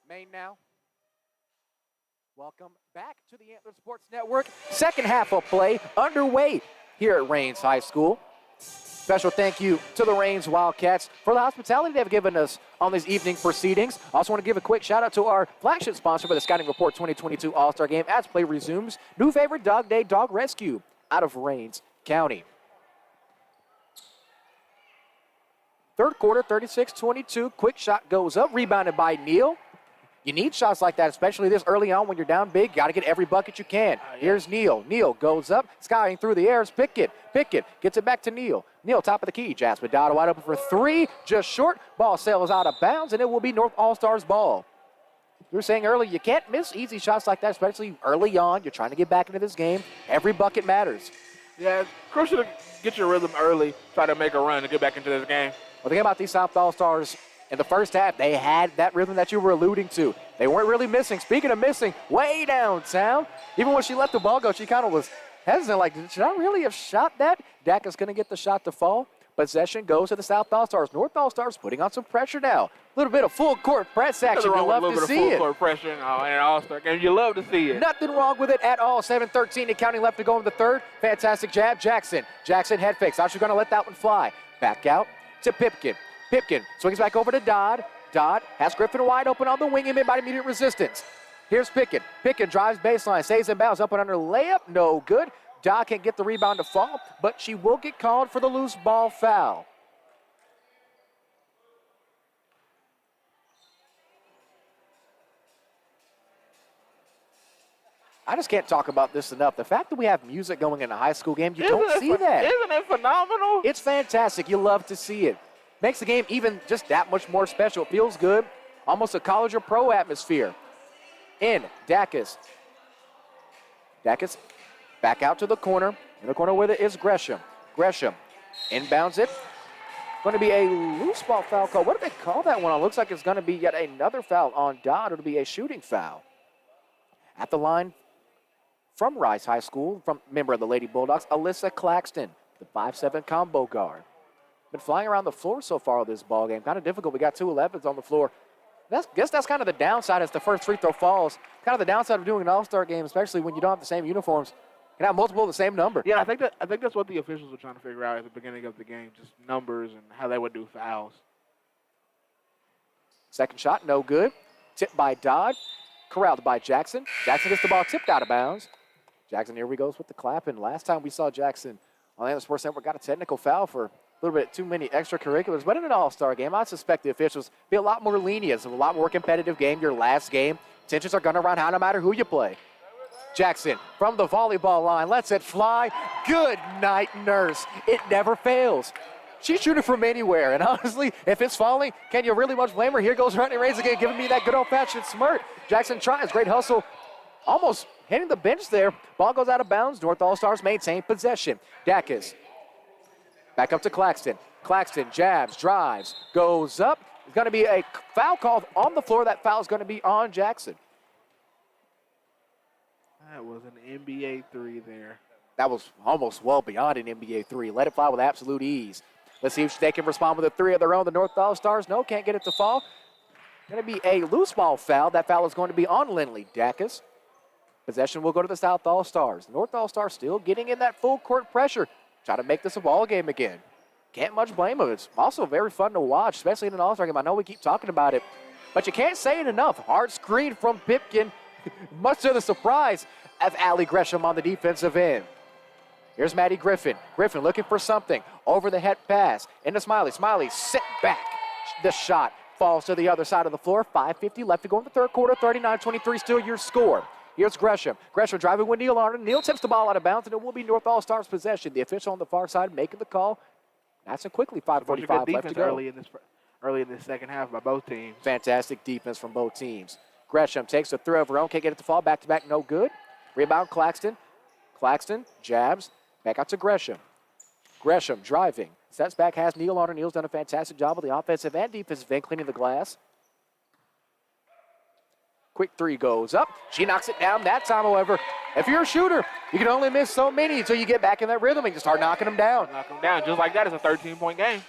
Main now. Welcome back to the Antler Sports Network. Second half of play underway here at Rains High School. Special thank you to the Rains Wildcats for the hospitality they've given us on these evening proceedings. I also want to give a quick shout out to our flagship sponsor for the Scouting Report 2022 All-Star Game as play resumes. New favorite Dog Day Dog Rescue out of Rains County. Third quarter, 36-22. Quick shot goes up, rebounded by Neal. You need shots like that, especially this early on when you're down big. Got to get every bucket you can. Here's Neal. Neal goes up, skying through the airs. Pickett gets it back to Neal. Neal, top of the key. Jasmine Dowd wide open for three, just short. Ball sails out of bounds, and it will be North All-Stars ball. You were saying earlier, you can't miss easy shots like that, especially early on. You're trying to get back into this game. Every bucket matters.
Yeah, it's crucial to get your rhythm early, try to make a run to get back into this game.
Well, the thing about these South All-Stars, in the first half, they had that rhythm that you were alluding to. They weren't really missing. Speaking of missing, way downtown, even when she let the ball go, she kind of was hesitant, like, should I really have shot that? Dak is going to get the shot to fall. Possession goes to the South All-Stars. North All-Stars putting on some pressure now. A little bit of full court press action. You love to see it.
Full court pressure in an All-Star game. You love to see it.
Nothing wrong with it at all. 7:13 and counting left to go in the third. Fantastic jab. Jackson head fakes. Actually going to let that one fly. Back out to Pipkin. Pipkin swings back over to Dodd. Dodd has Griffin wide open on the wing and mid by immediate resistance. Here's Pipkin. Pipkin drives baseline, stays in bounds, up and under layup. No good. Dodd can't get the rebound to fall, but she will get called for the loose ball foul. I just can't talk about this enough. The fact that we have music going in a high school game, you don't see that.
Isn't it phenomenal?
It's fantastic. You love to see it. Makes the game even just that much more special. It feels good. Almost a college or pro atmosphere. In, Dacus. Dacus back out to the corner. In the corner with it is Gresham. Gresham inbounds it. Going to be a loose ball foul call. What did they call that one on? Looks like it's going to be yet another foul on Dodd. It'll be a shooting foul. At the line from Rice High School, from member of the Lady Bulldogs, Alyssa Claxton, the 5'7" combo guard. Been flying around the floor so far with this ball game. Kind of difficult. We got 2 11s on the floor. Guess that's kind of the downside as the first free throw falls. Kind of the downside of doing an all-star game, especially when you don't have the same uniforms. You can have multiple of the same number.
Yeah, I think that's what the officials were trying to figure out at the beginning of the game, just numbers and how they would do fouls.
Second shot, no good. Tipped by Dodd. Corralled by Jackson. Jackson gets the ball tipped out of bounds. Jackson, here we goes with the clapping. Last time we saw Jackson on the Sports Network got a technical foul for a little bit too many extracurriculars. But in an all-star game, I suspect the officials be a lot more lenient. It's a lot more competitive game. Your last game, tensions are going to run high no matter who you play. Jackson from the volleyball line lets it fly. Good night, Nurse. It never fails. She's shooting from anywhere, and honestly, if it's falling, can you really much blame her? Here goes Rodney Raines again, giving me that good old-fashioned smirk. Jackson tries, great hustle, almost hitting the bench there. Ball goes out of bounds. North All-Stars maintain possession. Dacus back up to Claxton. Claxton jabs, drives, goes up. There's going to be a foul called on the floor. That foul is going to be on Jackson.
That was an NBA 3 there.
That was almost well beyond an NBA 3. Let it fly with absolute ease. Let's see if they can respond with a 3 of their own. The North All-Stars, no, can't get it to fall. Going to be a loose ball foul. That foul is going to be on Lindley. Dacus. Possession will go to the South All-Stars. North All-Stars still getting in that full court pressure. Try to make this a ball game again. Can't much blame them. It's also very fun to watch, especially in an All-Star game. I know we keep talking about it, but you can't say it enough. Hard screen from Pipkin, much to the surprise of Allie Gresham on the defensive end. Here's Maddie Griffin. Griffin looking for something. Over the head pass. Into Smiley. Smiley sit back. The shot falls to the other side of the floor. 5:50 left to go in the third quarter. 39-23 still your score. Here's Gresham. Gresham driving with Neil Arden. Neil tips the ball out of bounds, and it will be North All-Stars possession. The official on the far side making the call. Nice and quickly. 5:45 left to go.
Early in this second half by both teams.
Fantastic defense from both teams. Gresham takes a throw of her own. Can't get it to fall. Back-to-back, no good. Rebound, Claxton. Claxton jabs. Back out to Gresham. Gresham driving. Sets back, has Neil on her. Neil's done a fantastic job with the offensive and defensive end, cleaning the glass. Quick 3 goes up. She knocks it down that time, however. If you're a shooter, you can only miss so many until you get back in that rhythm and you start knocking them down.
Knock them down. Just like that, it's a 13-point game.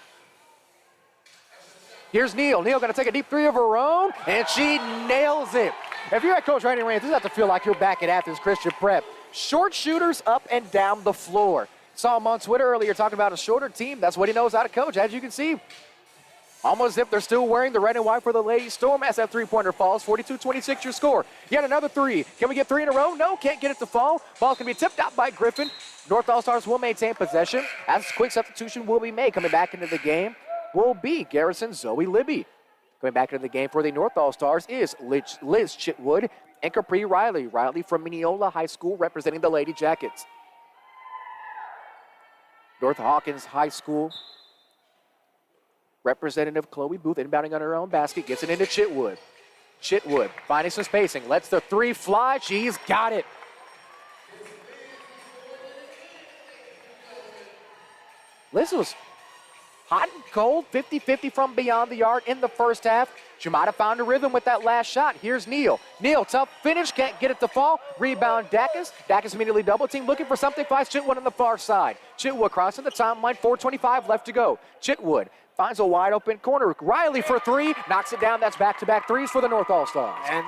Here's Neil. Neil going to take a deep 3 of her own, and she nails it. If you're at Coach Rodney Raines, this has to feel like you're back at Athens Christian Prep. Short shooters up and down the floor. Saw him on Twitter earlier talking about a shorter team. That's what he knows how to coach, as you can see. Almost as if they're still wearing the red and white for the Lady Storm as that three-pointer falls. 42-26 your score. Yet another 3. Can we get 3 in a row? No, can't get it to fall. Ball can be tipped out by Griffin. North All-Stars will maintain possession. As quick substitution will be made. Coming back into the game will be Garrison Zoe Libby. Coming back into the game for the North All-Stars is Liz Chitwood and Capri Riley. Riley from Mineola High School representing the Lady Jackets. North Hawkins High School representative Chloe Booth inbounding on her own basket, gets it into Chitwood. Chitwood finding some spacing, lets the 3 fly. She's got it. Liz was hot and cold, 50-50 from beyond the arc in the first half. She might have found a rhythm with that last shot. Here's Neal. Neal, tough finish, can't get it to fall. Rebound Dacus. Dacus immediately double team, looking for something, finds Chitwood on the far side. Chitwood crossing the timeline, 4:25 left to go. Chitwood finds a wide open corner. Riley for three, knocks it down. That's back-to-back threes for the North All-Stars.
And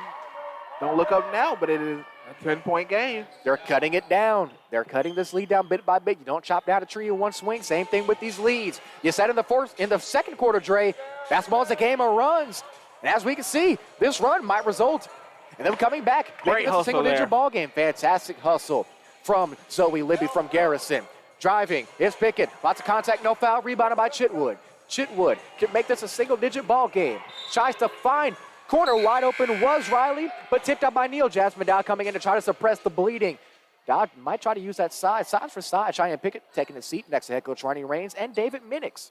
don't look up now, but it is a 10-point game.
They're cutting it down. They're cutting this lead down bit by bit. You don't chop down a tree in one swing. Same thing with these leads. You said in the second quarter, Dre, basketball is a game of runs. And as we can see, this run might result in them coming back.
Great
hustle, single-digit ball game. Fantastic hustle from Zoe Libby from Garrison. Driving, is picking. Lots of contact, no foul. Rebounded by Chitwood. Chitwood can make this a single-digit ball game. Tries to find corner wide open was Riley, but tipped out by Neal. Jasmine Dodd coming in to try to suppress the bleeding. Dodd might try to use that size for size. Cheyenne Pickett taking a seat next to head coach Ronnie Raines and David Minix.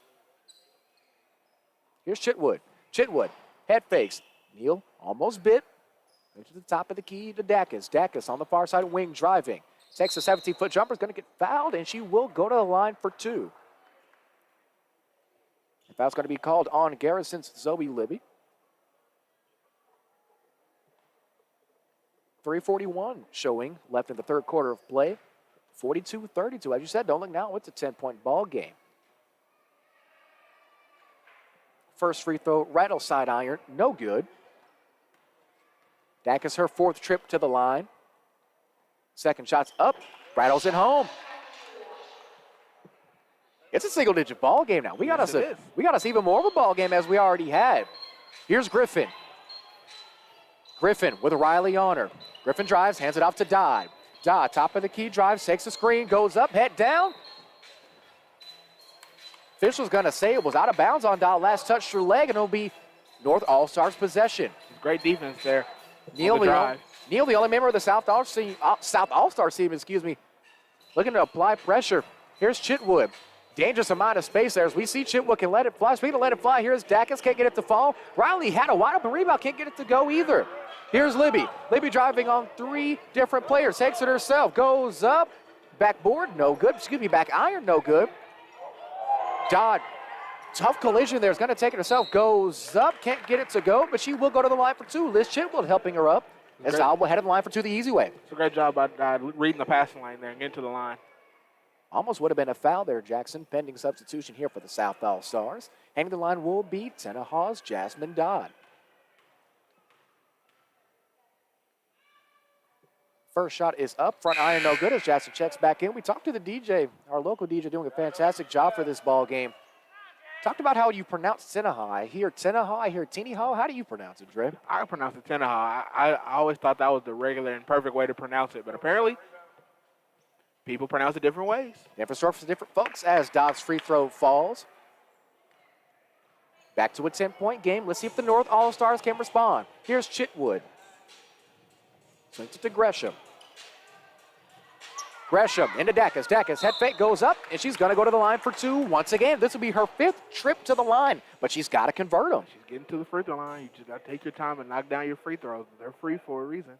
Here's Chitwood. Chitwood, head fakes. Neal almost bit. Goes to the top of the key to Dacus. Dacus on the far side wing driving. Takes a 17-foot jumper, is going to get fouled, and she will go to the line for two. The foul's going to be called on Garrison's Zoe Libby. 3:41 showing left in the third quarter of play. 42-32. As you said, don't look now. It's a 10-point ball game. First free throw, Rattle side iron, no good. Dacus her fourth trip to the line. Second shot's up, rattles it home. It's a single-digit ball game now. We got us even more of a ball game as we already had. Here's Griffin. Griffin with Riley on her. Griffin drives, hands it off to Dodd. Dodd, top of the key, drives, takes the screen, goes up, head down. Official's going to say it was out of bounds on Dodd. Last touch through leg, and it'll be North All-Stars possession.
Great defense there.
Neal, the only member of the South All-Stars team, looking to apply pressure. Here's Chitwood. Dangerous amount of space there as we see Chitwood can let it fly. Speaking of let it fly, here's Dacus, can't get it to fall. Riley had a wide open rebound, can't get it to go either. Here's Libby. Libby driving on three different players, takes it herself, goes up, backboard, no good. Back iron, no good. Dodd, tough collision there, is going to take it herself, goes up, can't get it to go, but she will go to the line for two. Liz Chitwood helping her up. As Dodd will head to the line for two the easy way.
It's a great job by Dodd reading the passing lane there and getting to the line.
Almost would have been a foul there, Jackson. Pending substitution here for the South All-Stars. Heading to the line will be Tenahaw's Jasmine Dodd. First shot is up. Front iron no good as Jackson checks back in. We talked to the DJ, our local DJ, doing a fantastic job for this ball game. Talked about how you pronounce Tenaha. I hear Tenaha, I hear Teenihaw. How do you pronounce it, Dre?
I pronounce it Tenaha. I always thought that was the regular and perfect way to pronounce it, but apparently people pronounce it different ways.
Different story for different folks as Dodd's free throw falls. Back to a 10-point game. Let's see if the North All-Stars can respond. Here's Chitwood. Swings it to Gresham. Gresham into Dacus. Dacus head fake goes up, and she's going to go to the line for two once again. This will be her fifth trip to the line, but she's got to convert them.
She's getting to the free throw line. You just got to take your time and knock down your free throws. They're free for a reason.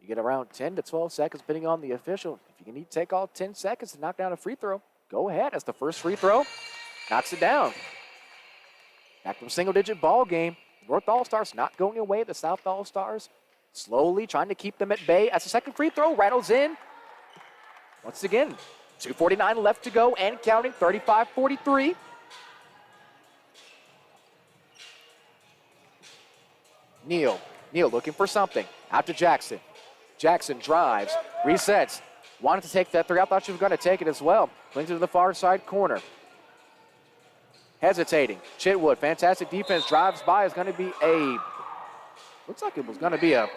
You get around 10 to 12 seconds, depending on the official. If you need to take all 10 seconds to knock down a free throw, go ahead. That's the first free throw. Knocks it down. Back to a single-digit ball game. North All-Stars not going away. The South All-Stars slowly trying to keep them at bay. As the second free throw rattles in. Once again, 2:49 left to go and counting, 35-43. Neal looking for something. Out to Jackson. Jackson drives, resets. Wanted to take that three. I thought she was going to take it as well. Brings it to the far side corner. Hesitating. Chitwood, fantastic defense. Drives by. Is going to be a... Looks like it was going to be a...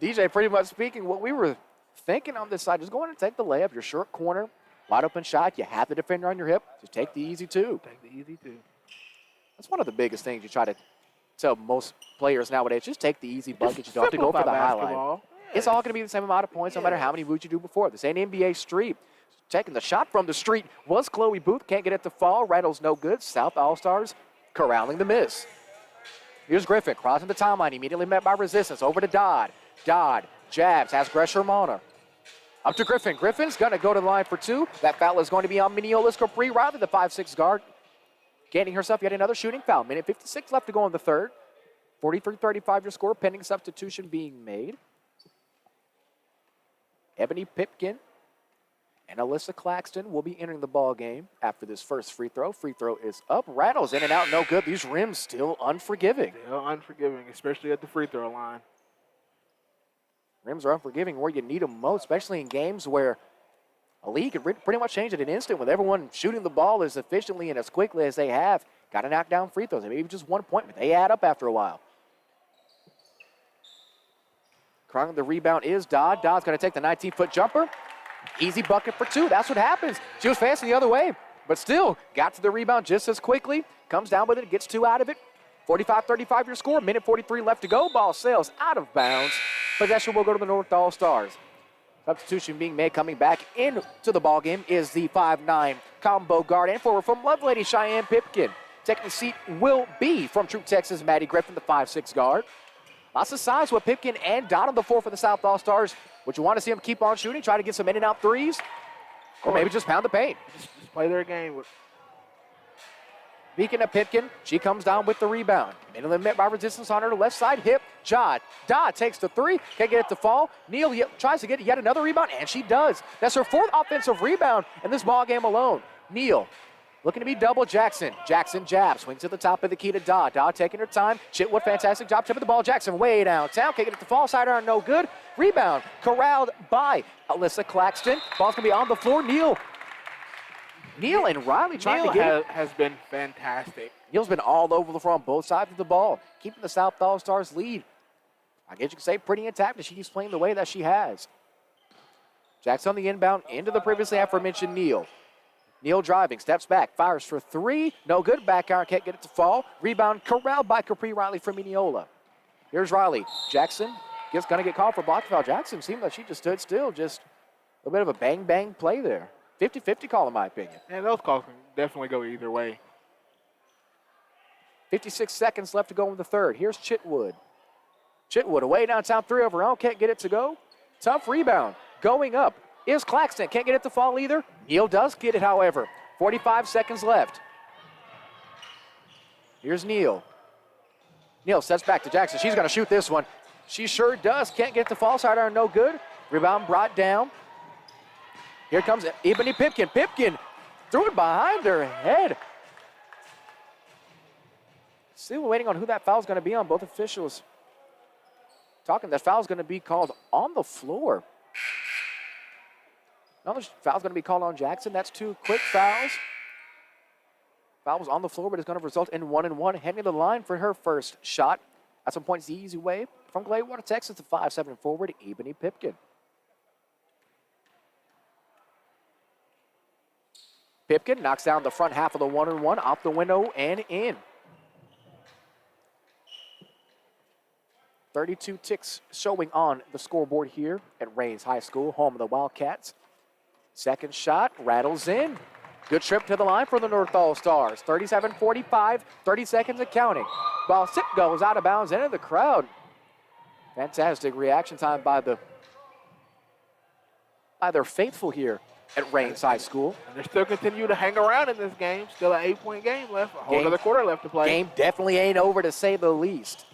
DJ pretty much speaking what we were thinking on this side. Just go in and take the layup. Your short corner. Wide open shot. You have the defender on your hip. Just take the easy two.
Take the easy two.
That's one of the biggest things you try to tell most players nowadays. Just take the easy bucket. You don't have to go for the highlight. It's all going to be the same amount of points no matter how many moves you do before. This ain't NBA Street. Taking the shot from the street was Chloe Booth. Can't get it to fall. Rattles no good. South All-Stars corralling the miss. Here's Griffin crossing the timeline. Immediately met by resistance. Over to Dodd. Dodd jabs. Has Gresham on her. Up to Griffin. Griffin's going to go to the line for two. That foul is going to be on Mineola's Capri Riley, the 5'6" guard. Gaining herself yet another shooting foul. Minute 56 left to go in the third. 43-35 your score, pending substitution being made. Ebony Pipkin and Alyssa Claxton will be entering the ball game after this first free throw. Free throw is up, rattles in and out, no good. These rims still unforgiving.
Still unforgiving, especially at the free throw line.
Rims are unforgiving where you need them most, especially in games where a league can pretty much change in an instant with everyone shooting the ball as efficiently and as quickly as they have. Got to knock down free throws, maybe just 1 point, but they add up after a while. Crying the rebound is Dodd. Dodd's going to take the 19-foot jumper. Easy bucket for two. That's what happens. She was facing the other way, but still got to the rebound just as quickly. Comes down with it, gets two out of it. 45-35 your score. Minute 43 left to go. Ball sails out of bounds. Possession will go to the North All-Stars. Substitution being made coming back into the ball game is the 5'9" combo guard and forward from Lovelady, Cheyenne Pipkin. Taking the seat will be from Troop Texas, Maddie Griffin, the 5'6" guard. Lots of size with Pipkin and Dodd on the floor for the South All-Stars. Would you want to see them keep on shooting, try to get some in and out threes? Or maybe just pound the paint.
Just play their game.
Speaking of Pipkin, she comes down with the rebound. Minimally met by resistance on her left side hip. Dodd takes the three, can't get it to fall. Neal tries to get yet another rebound, and she does. That's her fourth offensive rebound in this ball game alone. Neal looking to be double Jackson. Jackson jabs, swings to the top of the key to Dodd. Dodd taking her time. Chitwood, fantastic job tipping the ball. Jackson way downtown, can't get it to fall. Sidearm, no good. Rebound corralled by Alyssa Claxton. Ball's gonna be on the floor. Neal and Riley trying to get it.
Has been fantastic.
Neal's been all over the floor on both sides of the ball, keeping the South All-Stars lead. I guess you could say pretty intact if she keeps playing the way that she has. Jackson on the inbound into the previously aforementioned Neal. Neal driving, steps back, fires for three. No good, back iron, can't get it to fall. Rebound corralled by Capri Riley from Mineola. Here's Riley. Jackson is going to get called for block foul. Jackson seemed like she just stood still, just a little bit of a bang-bang play there. 50-50 call in my opinion.
And those calls can definitely go either way.
56 seconds left to go in the third. Here's Chitwood. Chitwood away downtown, three of her own, can't get it to go. Tough rebound. Going up is Claxton, can't get it to fall either. Neal does get it, however. 45 seconds left. Here's Neal. Neal sets back to Jackson. She's going to shoot this one. She sure does. Can't get it to fall. Sidearm, no good. Rebound brought down. Here comes Ebony Pipkin. Pipkin threw it behind her head. Still waiting on who that foul is going to be on. Both officials talking that foul is going to be called on the floor. Another foul is going to be called on Jackson. That's two quick fouls. Foul was on the floor, but it's going to result in 1-1. Heading to the line for her first shot. At some points, the easy way from Gladewater, Texas, the 5'7" forward, Ebony Pipkin. Pipkin knocks down the front half of the 1-1, off the window and in. 32 ticks showing on the scoreboard here at Rains High School, home of the Wildcats. Second shot rattles in. Good trip to the line for the North All-Stars. 37-45, 30 seconds and counting. Ball goes out of bounds into the crowd. Fantastic reaction time by their faithful here at Rains High School.
And they still continue to hang around in this game. Still an 8-point game left. A whole other quarter left to play.
Game definitely ain't over, to say the least.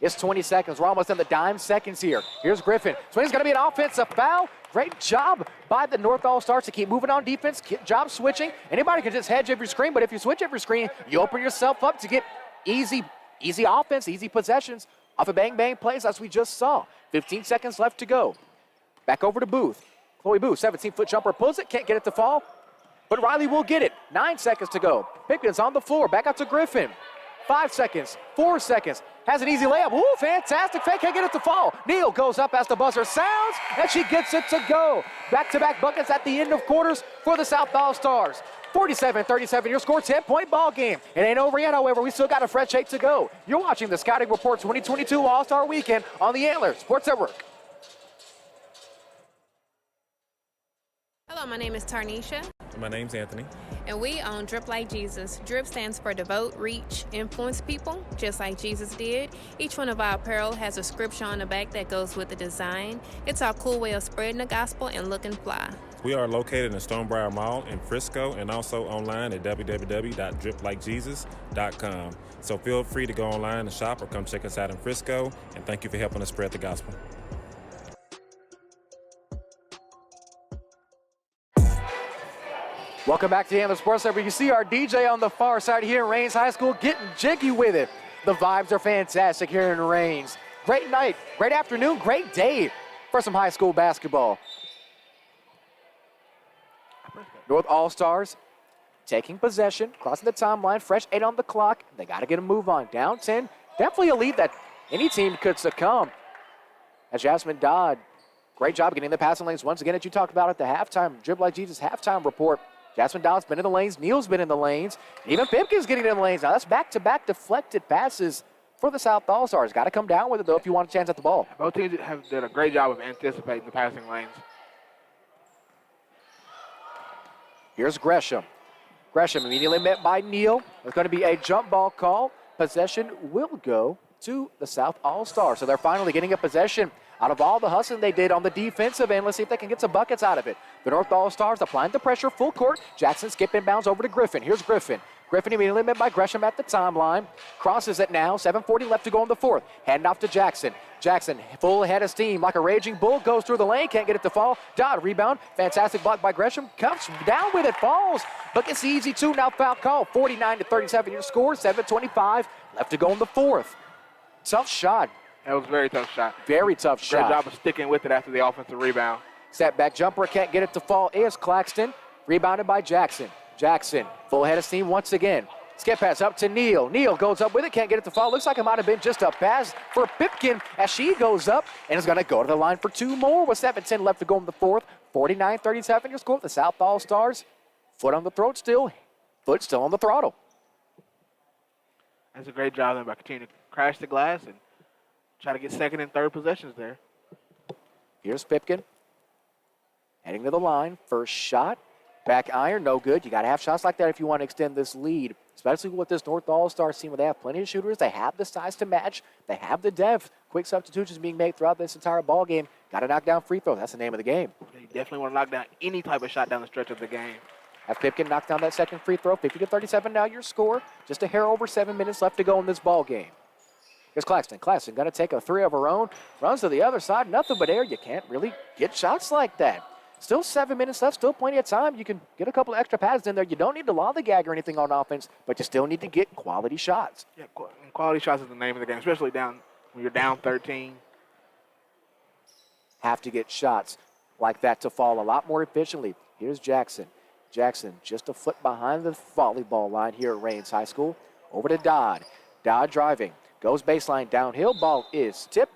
It's 20 seconds. We're almost in the dime seconds here. Here's Griffin. Swing's going to be an offensive foul. Great job by the North All-Stars to keep moving on defense. Job switching. Anybody can just hedge every screen, but if you switch every screen, you open yourself up to get easy offense, easy possessions off of bang-bang plays as we just saw. 15 seconds left to go. Back over to Booth. Chloe Booth, 17-foot jumper, pulls it, can't get it to fall, but Riley will get it. 9 seconds to go. Pipkin's on the floor, back out to Griffin. 5 seconds, 4 seconds, has an easy layup. Ooh, fantastic fake, can't get it to fall. Neal goes up as the buzzer sounds, and she gets it to go. Back-to-back buckets at the end of quarters for the South All-Stars. 47-37, your score, 10-point ball game. It ain't over yet, however, we still got a fresh 8 to go. You're watching the Scouting Report 2022 All-Star Weekend on the Antler Sports Network.
Hello, my name is Tarnisha.
My name's Anthony.
And we own Drip Like Jesus. Drip stands for devote, reach, influence people, just like Jesus did. Each one of our apparel has a scripture on the back that goes with the design. It's our cool way of spreading the gospel and looking fly.
We are located in Stonebriar Mall in Frisco and also online at www.driplikejesus.com. So feel free to go online and shop or come check us out in Frisco. And thank you for helping us spread the gospel.
Welcome back to Anthem Sports Center. You see our DJ on the far side here in Rains High School getting jiggy with it. The vibes are fantastic here in Rains. Great night, great afternoon, great day for some high school basketball. North All-Stars taking possession, crossing the timeline, fresh 8 on the clock. They got to get a move on. Down 10, definitely a lead that any team could succumb. As Jasmine Dodd, great job getting the passing lanes once again that you talked about at the halftime, Drip Like Jesus halftime report. Jasmine Dodd's been in the lanes, Neal's been in the lanes, even Pipkin's getting in the lanes. Now that's back-to-back deflected passes for the South All-Stars. Got to come down with it, though, if you want a chance at the ball.
Both teams have done a great job of anticipating the passing lanes.
Here's Gresham. Gresham immediately met by Neal. There's going to be a jump ball call. Possession will go to the South All-Stars. So they're finally getting a possession out of all the hustling they did on the defensive end. Let's see if they can get some buckets out of it. The North All-Stars applying the pressure, full court. Jackson skip inbounds over to Griffin. Here's Griffin. Griffin immediately met by Gresham at the timeline. Crosses it now. 7:40 left to go in the fourth. Hand off to Jackson. Jackson, full head of steam like a raging bull, goes through the lane, can't get it to fall. Dodd, rebound. Fantastic block by Gresham. Comes down with it, falls. But it's easy too. Now foul call. 49-37 your score. 7:25 left to go in the fourth. Tough shot.
That was a very tough shot.
Very tough shot.
Great job of sticking with it after the offensive rebound.
Step back jumper, can't get it to fall, is Claxton. Rebounded by Jackson. Jackson, full head of steam once again. Skip pass up to Neal. Neal goes up with it, can't get it to fall. Looks like it might have been just a pass for Pipkin as she goes up and is going to go to the line for 2 more with 7:10 left to go in the fourth. 49-37 your score. The South All-Stars, foot on the throat still, foot still on the throttle.
That's a great job then by continuing to crash the glass and try to get second and third possessions there.
Here's Pipkin. Heading to the line. First shot. Back iron, no good. You got to have shots like that if you want to extend this lead, especially with this North All-Stars team where they have plenty of shooters. They have the size to match. They have the depth. Quick substitutions being made throughout this entire ball game. Got to knock down free throws. That's the name of the game.
You definitely want to knock down any type of shot down the stretch of the game.
Have Pipkin knock down that second free throw. 50-37 now your score. Just a hair over 7 minutes left to go in this ball game. Here's Claxton. Claxton going to take a three of her own. Runs to the other side. Nothing but air. You can't really get shots like that. Still 7 minutes left. Still plenty of time. You can get a couple of extra passes in there. You don't need to lollygag or anything on offense, but you still need to get quality shots.
Yeah, quality shots is the name of the game, especially down when you're down 13.
Have to get shots like that to fall a lot more efficiently. Here's Jackson. Jackson just a foot behind the volleyball line here at Rains High School. Over to Dodd. Dodd driving. Goes baseline downhill. Ball is tipped.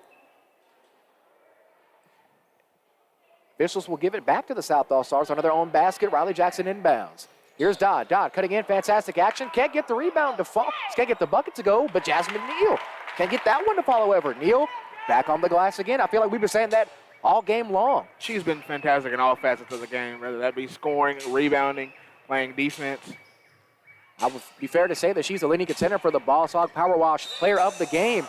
Officials will give it back to the South All-Stars under their own basket. Riley Jackson inbounds. Here's Dodd. Dodd cutting in. Fantastic action. Can't get the rebound to fall. Can't get the bucket to go, but Jasmine Neal can't get that one to fall, however. Neal back on the glass again. I feel like we've been saying that all game long.
She's been fantastic in all facets of the game, whether that be scoring, rebounding, playing defense.
I would be fair to say that she's the leading contender for the Boss Hog Power Wash Player of the Game.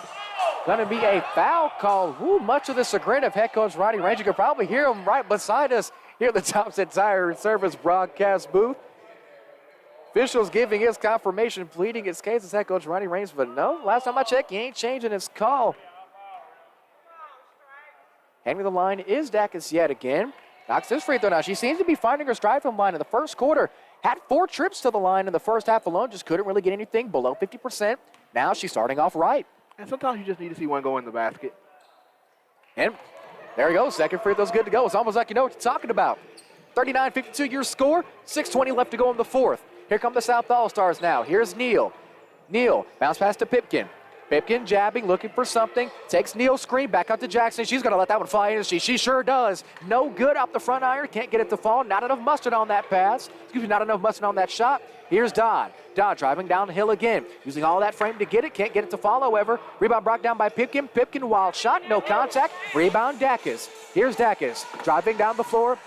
Going to be a foul call. Ooh, much of the chagrin of head coach Ronnie Ranger. You can probably hear him right beside us here at the Thompson Tire Service broadcast booth. Officials giving his confirmation, pleading his case as head coach Ronnie Ranger. But no, last time I checked, he ain't changing his call. Handing the line is Dacus yet again. Knocks this free throw now. She seems to be finding her stride from the line in the first quarter. Had 4 trips to the line in the first half alone. Just couldn't really get anything below 50%. Now she's starting off right.
And sometimes you just need to see one go in the basket.
And there you go. Second free throw's good to go. It's almost like you know what you're talking about. 39-52 your score. 6:20 left to go in the fourth. Here come the South All-Stars now. Here's Neal. Neal bounce pass to Pipkin. Pipkin jabbing, looking for something. Takes Neal's screen back out to Jackson. She's going to let that one fly in. She sure does. No good off the front iron. Can't get it to fall. Not enough mustard on that pass. Excuse me, not enough mustard on that shot. Here's Dodd. Dodd driving down the hill again. Using all that frame to get it. Can't get it to fall, however. Rebound brought down by Pipkin. Pipkin, wild shot. No contact. Rebound, Dacus. Here's Dacus. Driving down the floor.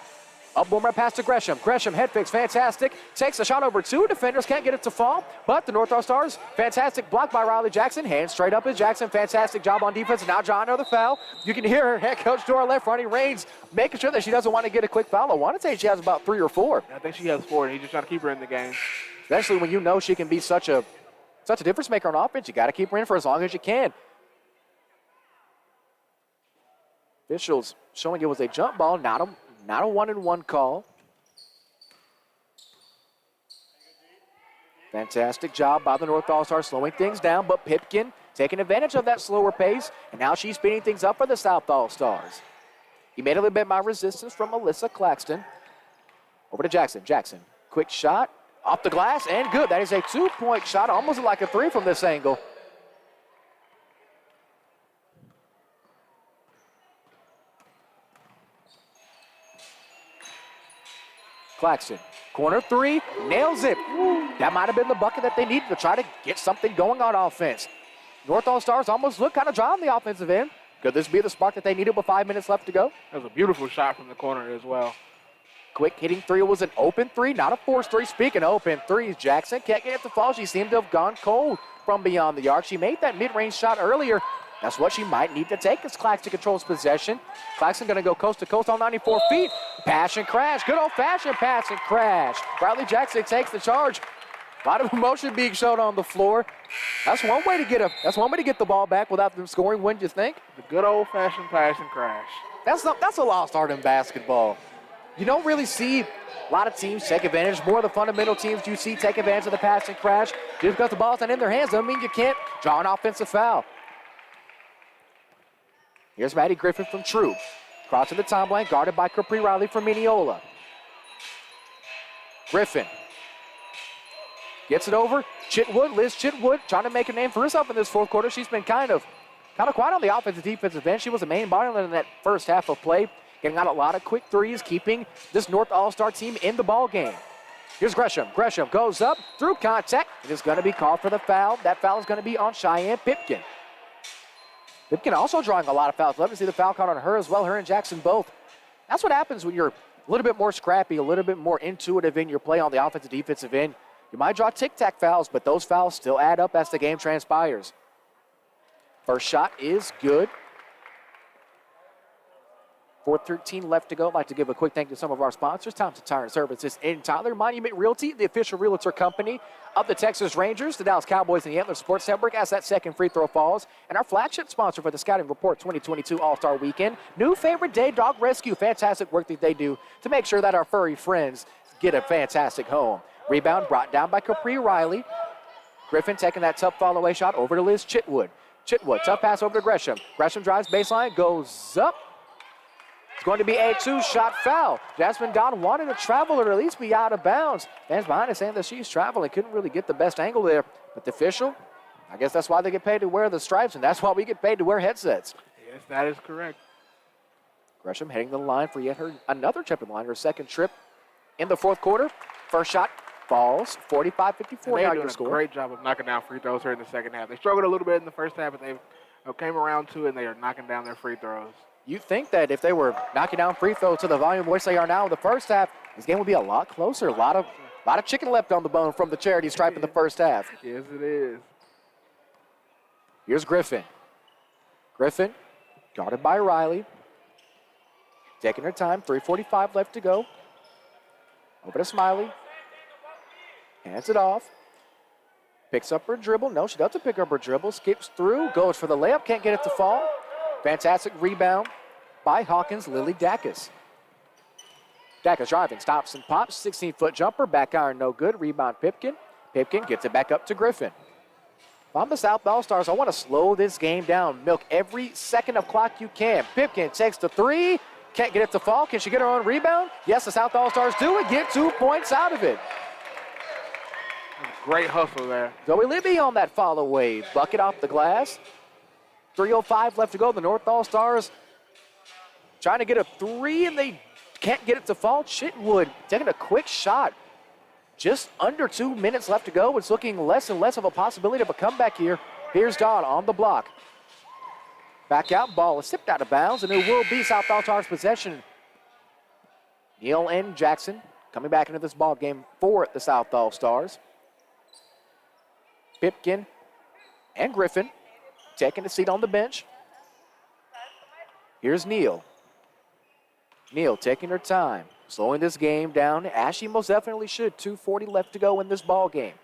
Up boomer pass to Gresham. Gresham head fakes, fantastic. Takes a shot over 2 defenders, can't get it to fall. But the North All-Stars, fantastic block by Riley Jackson. Hands straight up is Jackson. Fantastic job on defense. And now John another foul. You can hear her head coach to our left, Ronnie Raines, making sure that she doesn't want to get a quick foul. I want to say she has about 3 or 4.
I think she has 4, and he's just trying to keep her in the game.
Especially when you know she can be such a difference maker on offense. You got to keep her in for as long as you can. Officials showing it was a jump ball, not a 1-and-1 call. Fantastic job by the North All-Stars slowing things down, but Pipkin taking advantage of that slower pace, and now she's speeding things up for the South All-Stars. He made a little bit of resistance from Melissa Claxton. Over to Jackson. Jackson, quick shot, off the glass, and good. That is a 2-point shot, almost like a 3 from this angle. Claxton, corner 3, nails it. That might have been the bucket that they needed to try to get something going on offense. North All-Stars almost look kind of dry on the offensive end. Could this be the spark that they needed with 5 minutes left to go?
That was a beautiful shot from the corner as well.
Quick hitting 3 was an open 3, not a forced 3. Speaking of open 3s, Jackson can't get it to fall. She seemed to have gone cold from beyond the arc. She made that mid-range shot earlier. That's what she might need to take as Claxton controls possession. Claxton going to go coast to coast on 94 feet. Pass and crash. Good old-fashioned pass and crash. Riley Jackson takes the charge. A lot of emotion being shown on the floor. That's one way to get the ball back without them scoring, wouldn't you think?
The good old-fashioned pass and crash.
That's a lost art in basketball. You don't really see a lot of teams take advantage. More of the fundamental teams you see take advantage of the pass and crash. Just because the ball's not in their hands doesn't mean you can't draw an offensive foul. Here's Maddie Griffin from True. Crossing the timeline, guarded by Capri Riley from Mineola. Griffin gets it over. Chitwood, Liz Chitwood, trying to make a name for herself in this fourth quarter. She's been kind of quiet on the offensive defensive end. She was the main ball in that first half of play, getting out a lot of quick threes, keeping this North All-Star team in the ball game. Here's Gresham. Gresham goes up through contact. It is going to be called for the foul. That foul is going to be on Cheyenne Pipkin. Pipkin also drawing a lot of fouls. Love to see the foul caught on her as well, her and Jackson both. That's what happens when you're a little bit more scrappy, a little bit more intuitive in your play on the offensive defensive end. You might draw tic-tac fouls, but those fouls still add up as the game transpires. First shot is good. 4:13 left to go. I'd like to give a quick thank you to some of our sponsors. Thompson Tire and Services in Tyler. Monument Realty, the official realtor company of the Texas Rangers, the Dallas Cowboys, and the Antler Sports Network as that second free throw falls. And our flagship sponsor for the Scouting Report 2022 All-Star Weekend, New Favorite Day Dog Rescue. Fantastic work that they do to make sure that our furry friends get a fantastic home. Rebound brought down by Capri Riley. Griffin taking that tough fall-away shot over to Liz Chitwood. Chitwood, tough pass over to Gresham. Gresham drives baseline, goes up. It's going to be a 2-shot foul. Jasmine Dodd wanted to travel or at least be out of bounds. Fans behind us saying that she's traveling. Couldn't really get the best angle there. But the official, I guess that's why they get paid to wear the stripes, and that's why we get paid to wear headsets.
Yes, that is correct.
Gresham heading to the line for another trip to the line, her second trip in the fourth quarter. First shot falls, 45-54.
They're doing a great job of knocking down free throws here in the second half. They struggled a little bit in the first half, but they came around to it, and they are knocking down their free throws.
You'd think that if they were knocking down free throws to the volume which they are now in the first half, this game would be a lot closer. A lot of chicken left on the bone from the charity stripe in the first half.
Yes, it is.
Here's Griffin. Griffin, guarded by Riley. Taking her time, 3:45 left to go. Over to Smiley. Hands it off. Picks up her dribble. No, she doesn't pick up her dribble. Skips through, goes for the layup, can't get it to fall. Fantastic rebound by Hawkins, Lily Dacus. Dacus driving, stops and pops. 16-foot jumper, back iron, no good. Rebound Pipkin. Pipkin gets it back up to Griffin. If I'm the South All-Stars, I want to slow this game down. Milk every second of clock you can. Pipkin takes the 3. Can't get it to fall. Can she get her own rebound? Yes, the South All-Stars do it. Get 2 points out of it.
Great hustle there.
Zoe Libby on that follow wave. Bucket off the glass. 3:05 left to go. The North All-Stars trying to get a 3, and they can't get it to fall. Chitwood taking a quick shot. Just under 2 minutes left to go. It's looking less and less of a possibility of a comeback here. Here's Dawn on the block. Back out, ball is tipped out of bounds, and it will be South All-Stars possession. Neal and Jackson coming back into this ball game for the South All-Stars. Pipkin and Griffin taking a seat on the bench. Here's Neal. Neal taking her time, slowing this game down, as she most definitely should. 2:40 left to go in this ball game.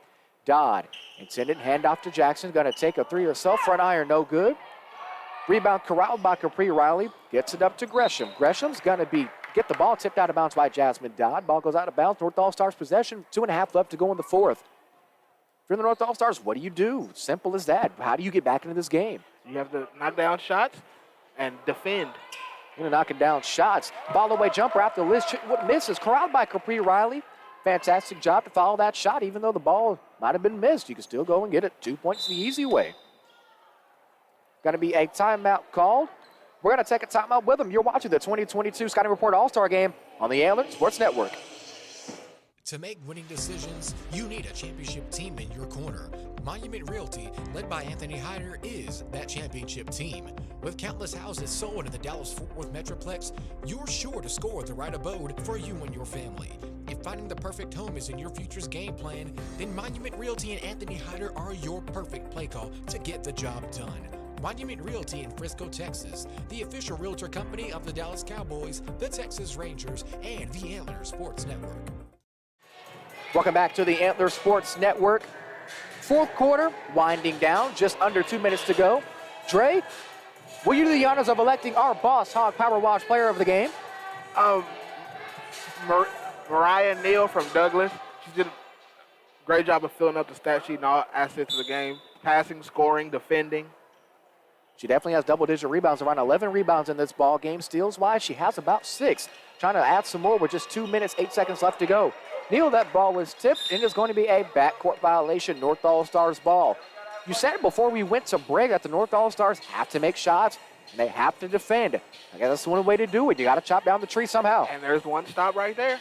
Dodd, intended handoff to Jackson, going to take a three herself, front iron, no good. Rebound corralled by Capri Riley, gets it up to Gresham. Gresham's going to get the ball tipped out of bounds by Jasmine Dodd. Ball goes out of bounds, North All-Stars possession, 2.5 left to go in the fourth. If you're the North All-Stars, what do you do? Simple as that. How do you get back into this game?
You have to knock down shots and defend.
Going to knock it down shots. Follow away jumper after Liz Chitwood misses. Corralled by Capri Riley. Fantastic job to follow that shot. Even though the ball might have been missed, you can still go and get it. 2 points the easy way. Going to be a timeout called. We're going to take a timeout with them. You're watching the 2022 Scouting Report All-Star Game on the Antler Sports Network.
To make winning decisions, you need a championship team in your corner. Monument Realty, led by Anthony Hyder, is that championship team. With countless houses sold in the Dallas-Fort Worth Metroplex, you're sure to score the right abode for you and your family. If finding the perfect home is in your future's game plan, then Monument Realty and Anthony Hyder are your perfect play call to get the job done. Monument Realty in Frisco, Texas, the official realtor company of the Dallas Cowboys, the Texas Rangers, and the Antler Sports Network.
Welcome back to the Antler Sports Network. Fourth quarter winding down, just under 2 minutes to go. Dre, will you do the honors of electing our Boss Hog Power Wash Player of the Game?
Mariah Neal from Douglas. She did a great job of filling up the stat sheet and all assets of the game. Passing, scoring, defending.
She definitely has double-digit rebounds, around 11 rebounds in this ball game. Steals-wise, she has about 6. Trying to add some more with just 2 minutes, 8 seconds left to go. Neal, that ball was tipped, and it's going to be a backcourt violation, North All-Stars ball. You said it before we went to break that the North All-Stars have to make shots, and they have to defend. I guess that's one way to do it. You got to chop down the tree somehow.
And there's one stop right there.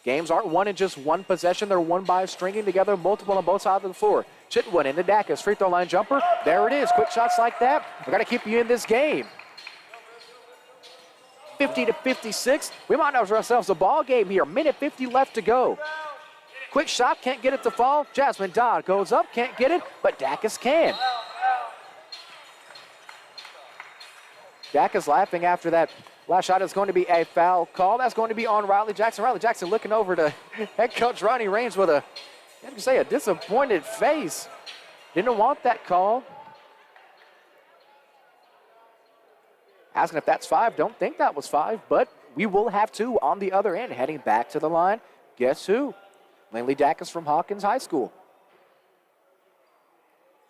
Games aren't won in just one possession. They're won by stringing together multiple on both sides of the floor. Chitwood into Dacus, free throw line jumper. There it is. Quick shots like that. We're going to keep you in this game. 50-56. We might have ourselves a ball game here. Minute 50 left to go. Quick shot, can't get it to fall. Jasmine Dodd goes up, can't get it, but Dacus can. Dacus laughing after that last shot. Is going to be a foul call. That's going to be on Riley Jackson. Riley Jackson looking over to head coach Ronnie Raines with a disappointed face. Didn't want that call. Asking if that's 5. Don't think that was 5, but we will have 2 on the other end. Heading back to the line, guess who? Lindley Dacus from Hawkins High School.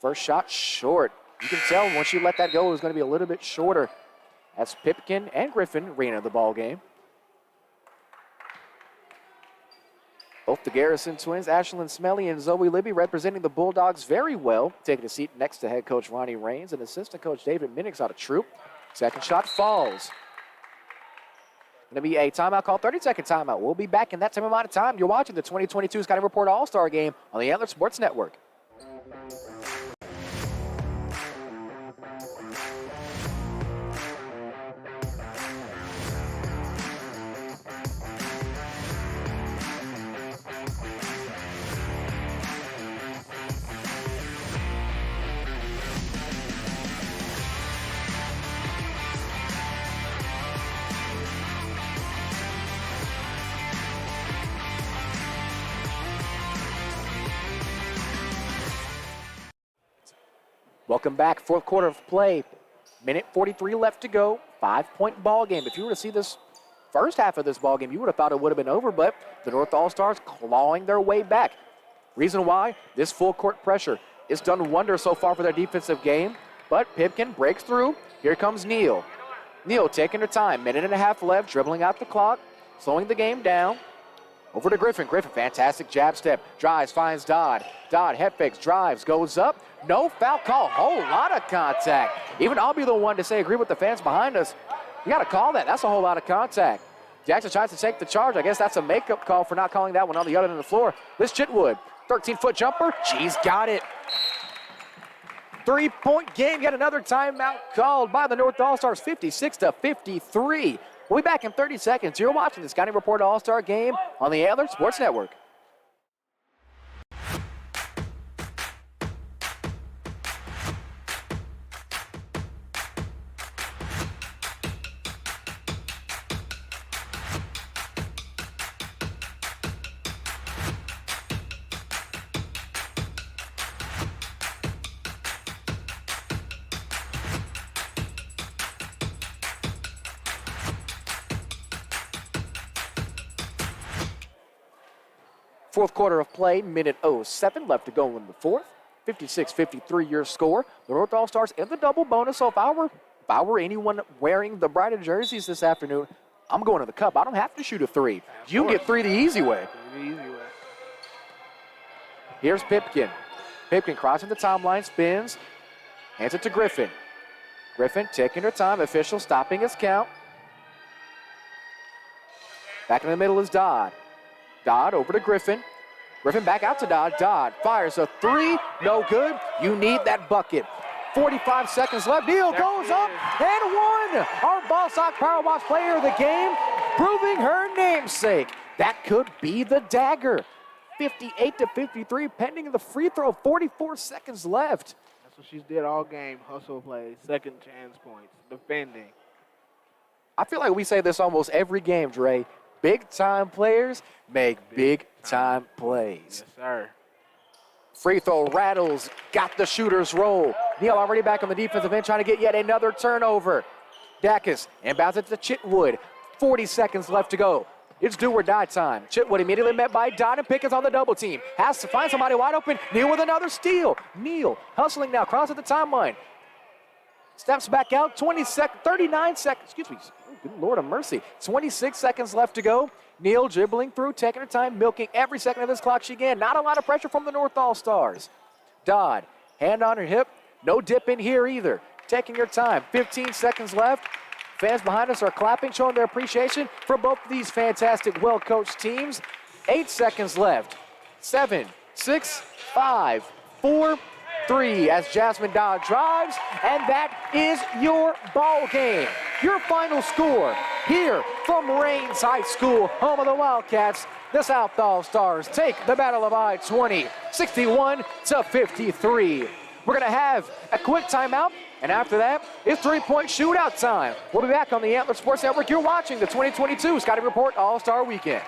First shot short. You can tell once you let that go, it was going to be a little bit shorter. That's Pipkin and Griffin re-enter the ball game. Both the Garrison twins, Ashlyn Smelly and Zoe Libby, representing the Bulldogs very well. Taking a seat next to head coach Ronnie Raines and assistant coach David Minix out of Troop. Second shot falls. Going to be a timeout call, 30-second timeout. We'll be back in that same amount of time. You're watching the 2022 Scouting Report All-Star Game on the Antler Sports Network. Welcome back. Fourth quarter of play. Minute 43 left to go. 5-point ball game. If you were to see this first half of this ball game, you would have thought it would have been over, but the North All-Stars clawing their way back. Reason why? This full court pressure. It's done wonders so far for their defensive game, but Pipkin breaks through. Here comes Neal. Neal taking her time. Minute and a half left, dribbling out the clock, slowing the game down. Over to Griffin. Griffin, fantastic jab step. Drives, finds Dodd. Dodd, head fakes, drives, goes up. No foul call. Whole lot of contact. Even I'll be the one to say agree with the fans behind us. You got to call that. That's a whole lot of contact. Jackson tries to take the charge. I guess that's a makeup call for not calling that one on the other end of the floor. Liz Chitwood, 13-foot jumper. She's got it. 3-point game. Yet another timeout called by the North All-Stars, 56-53. We'll be back in 30 seconds. You're watching the Scouting Report All-Star Game on the Antler Sports Network. Fourth quarter of play, minute 07 left to go in the fourth. 56-53 your score. The North All-Stars in the double bonus. So if I were anyone wearing the brighter jerseys this afternoon, I'm going to the cup. I don't have to shoot a three. You can get three the easy way. Here's Pipkin. Pipkin crossing the timeline, spins, hands it to Griffin. Griffin taking her time. Official stopping his count. Back in the middle is Dodd. Dodd over to Griffin. Griffin back out to Dodd. Dodd fires a three. No good. You need that bucket. 45 seconds left. Neal goes up and one. Our Ball Sock Power Watch player of the game, proving her namesake. That could be the dagger. 58-53, pending the free throw. 44 seconds left.
That's what she's did all game. Hustle plays, second chance points, defending.
I feel like we say this almost every game, Dre. Big-time players make big-time plays.
Yes, sir.
Free throw rattles, got the shooter's roll. Neal already back on the defensive end, trying to get yet another turnover. Dacus inbounds it to Chitwood. 40 seconds left to go. It's do or die time. Chitwood immediately met by Dodd, and Pickens on the double team. Has to find somebody wide open. Neal with another steal. Neal hustling now, cross at the timeline. Steps back out, 39 seconds, excuse me. Good Lord of mercy. 26 seconds left to go. Neal dribbling through, taking her time, milking every second of this clock she can. Not a lot of pressure from the North All-Stars. Dodd, hand on her hip. No dip in here either. Taking her time. 15 seconds left. Fans behind us are clapping, showing their appreciation for both of these fantastic, well-coached teams. 8 seconds left. 7, 6, 5, 4, 3 as Jasmine Dodd drives, and that is your ball game. Your final score here from Raines High School, home of the Wildcats. The South All-Stars take the Battle of I-20, 61-53. We're going to have a quick timeout, and after that, it's three-point shootout time. We'll be back on the Antler Sports Network. You're watching the 2022 Scouting Report All-Star Weekend.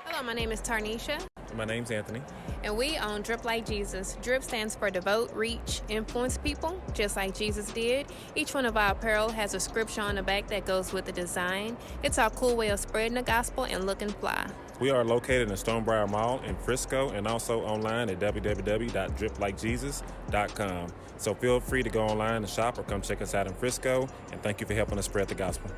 Hello, my name is Tarnisha.
My name's Anthony.
And we own Drip Like Jesus. Drip stands for devote, reach, influence people, just like Jesus did. Each one of our apparel has a scripture on the back that goes with the design. It's our cool way of spreading the gospel and looking fly.
We are located in Stonebriar Mall in Frisco and also online at www.driplikejesus.com. So feel free to go online and shop or come check us out in Frisco. And thank you for helping us spread the gospel.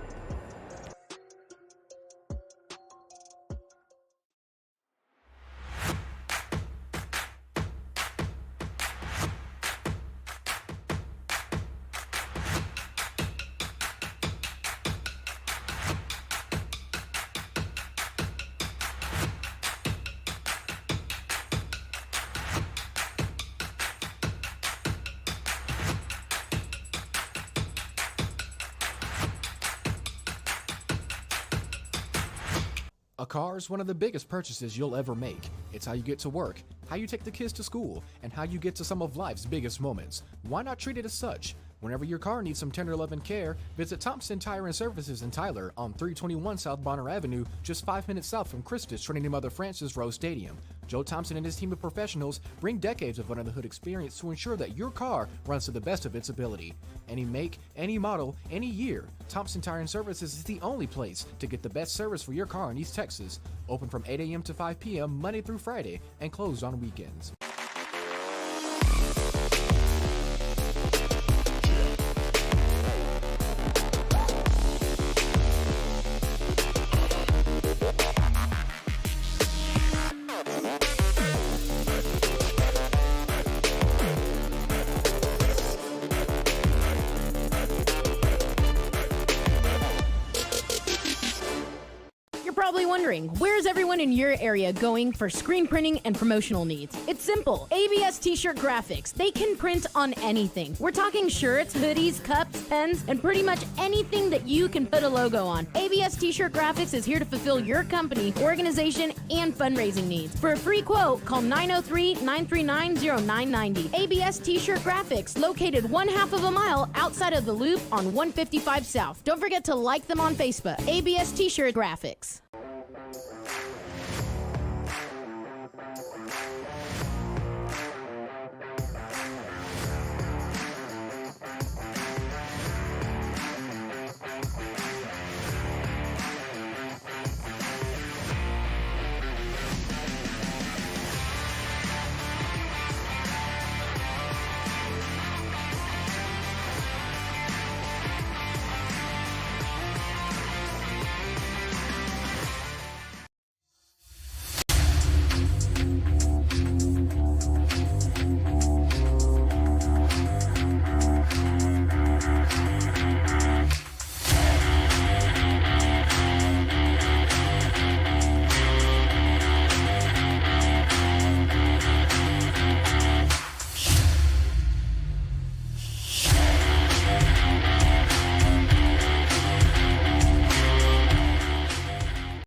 A car is one of the biggest purchases you'll ever make. It's how you get to work, how you take the kids to school, and how you get to some of life's biggest moments. Why not treat it as such? Whenever your car needs some tender love and care, visit Thompson Tire and Services in Tyler on 321 South Bonner Avenue, just 5 minutes south from Christus Trinity Mother Frances Rose Stadium. Joe Thompson and his team of professionals bring decades of under-the-hood experience to ensure that your car runs to the best of its ability. Any make, any model, any year, Thompson Tire and Services is the only place to get the best service for your car in East Texas. Open from 8 a.m. to 5 p.m. Monday through Friday and closed on weekends.
You're probably wondering, where's everyone everyone in your area going for screen printing and promotional needs? It's simple. ABS T-shirt graphics. They can print on anything. We're talking shirts, hoodies, cups, pens, and pretty much anything that you can put a logo on. ABS T-shirt graphics is here to fulfill your company, organization, and fundraising needs. For a free quote, call 903-939-0990. ABS T-shirt graphics, located 1/2 of a mile outside of the Loop on 155 South. Don't forget to like them on Facebook. ABS T-shirt graphics.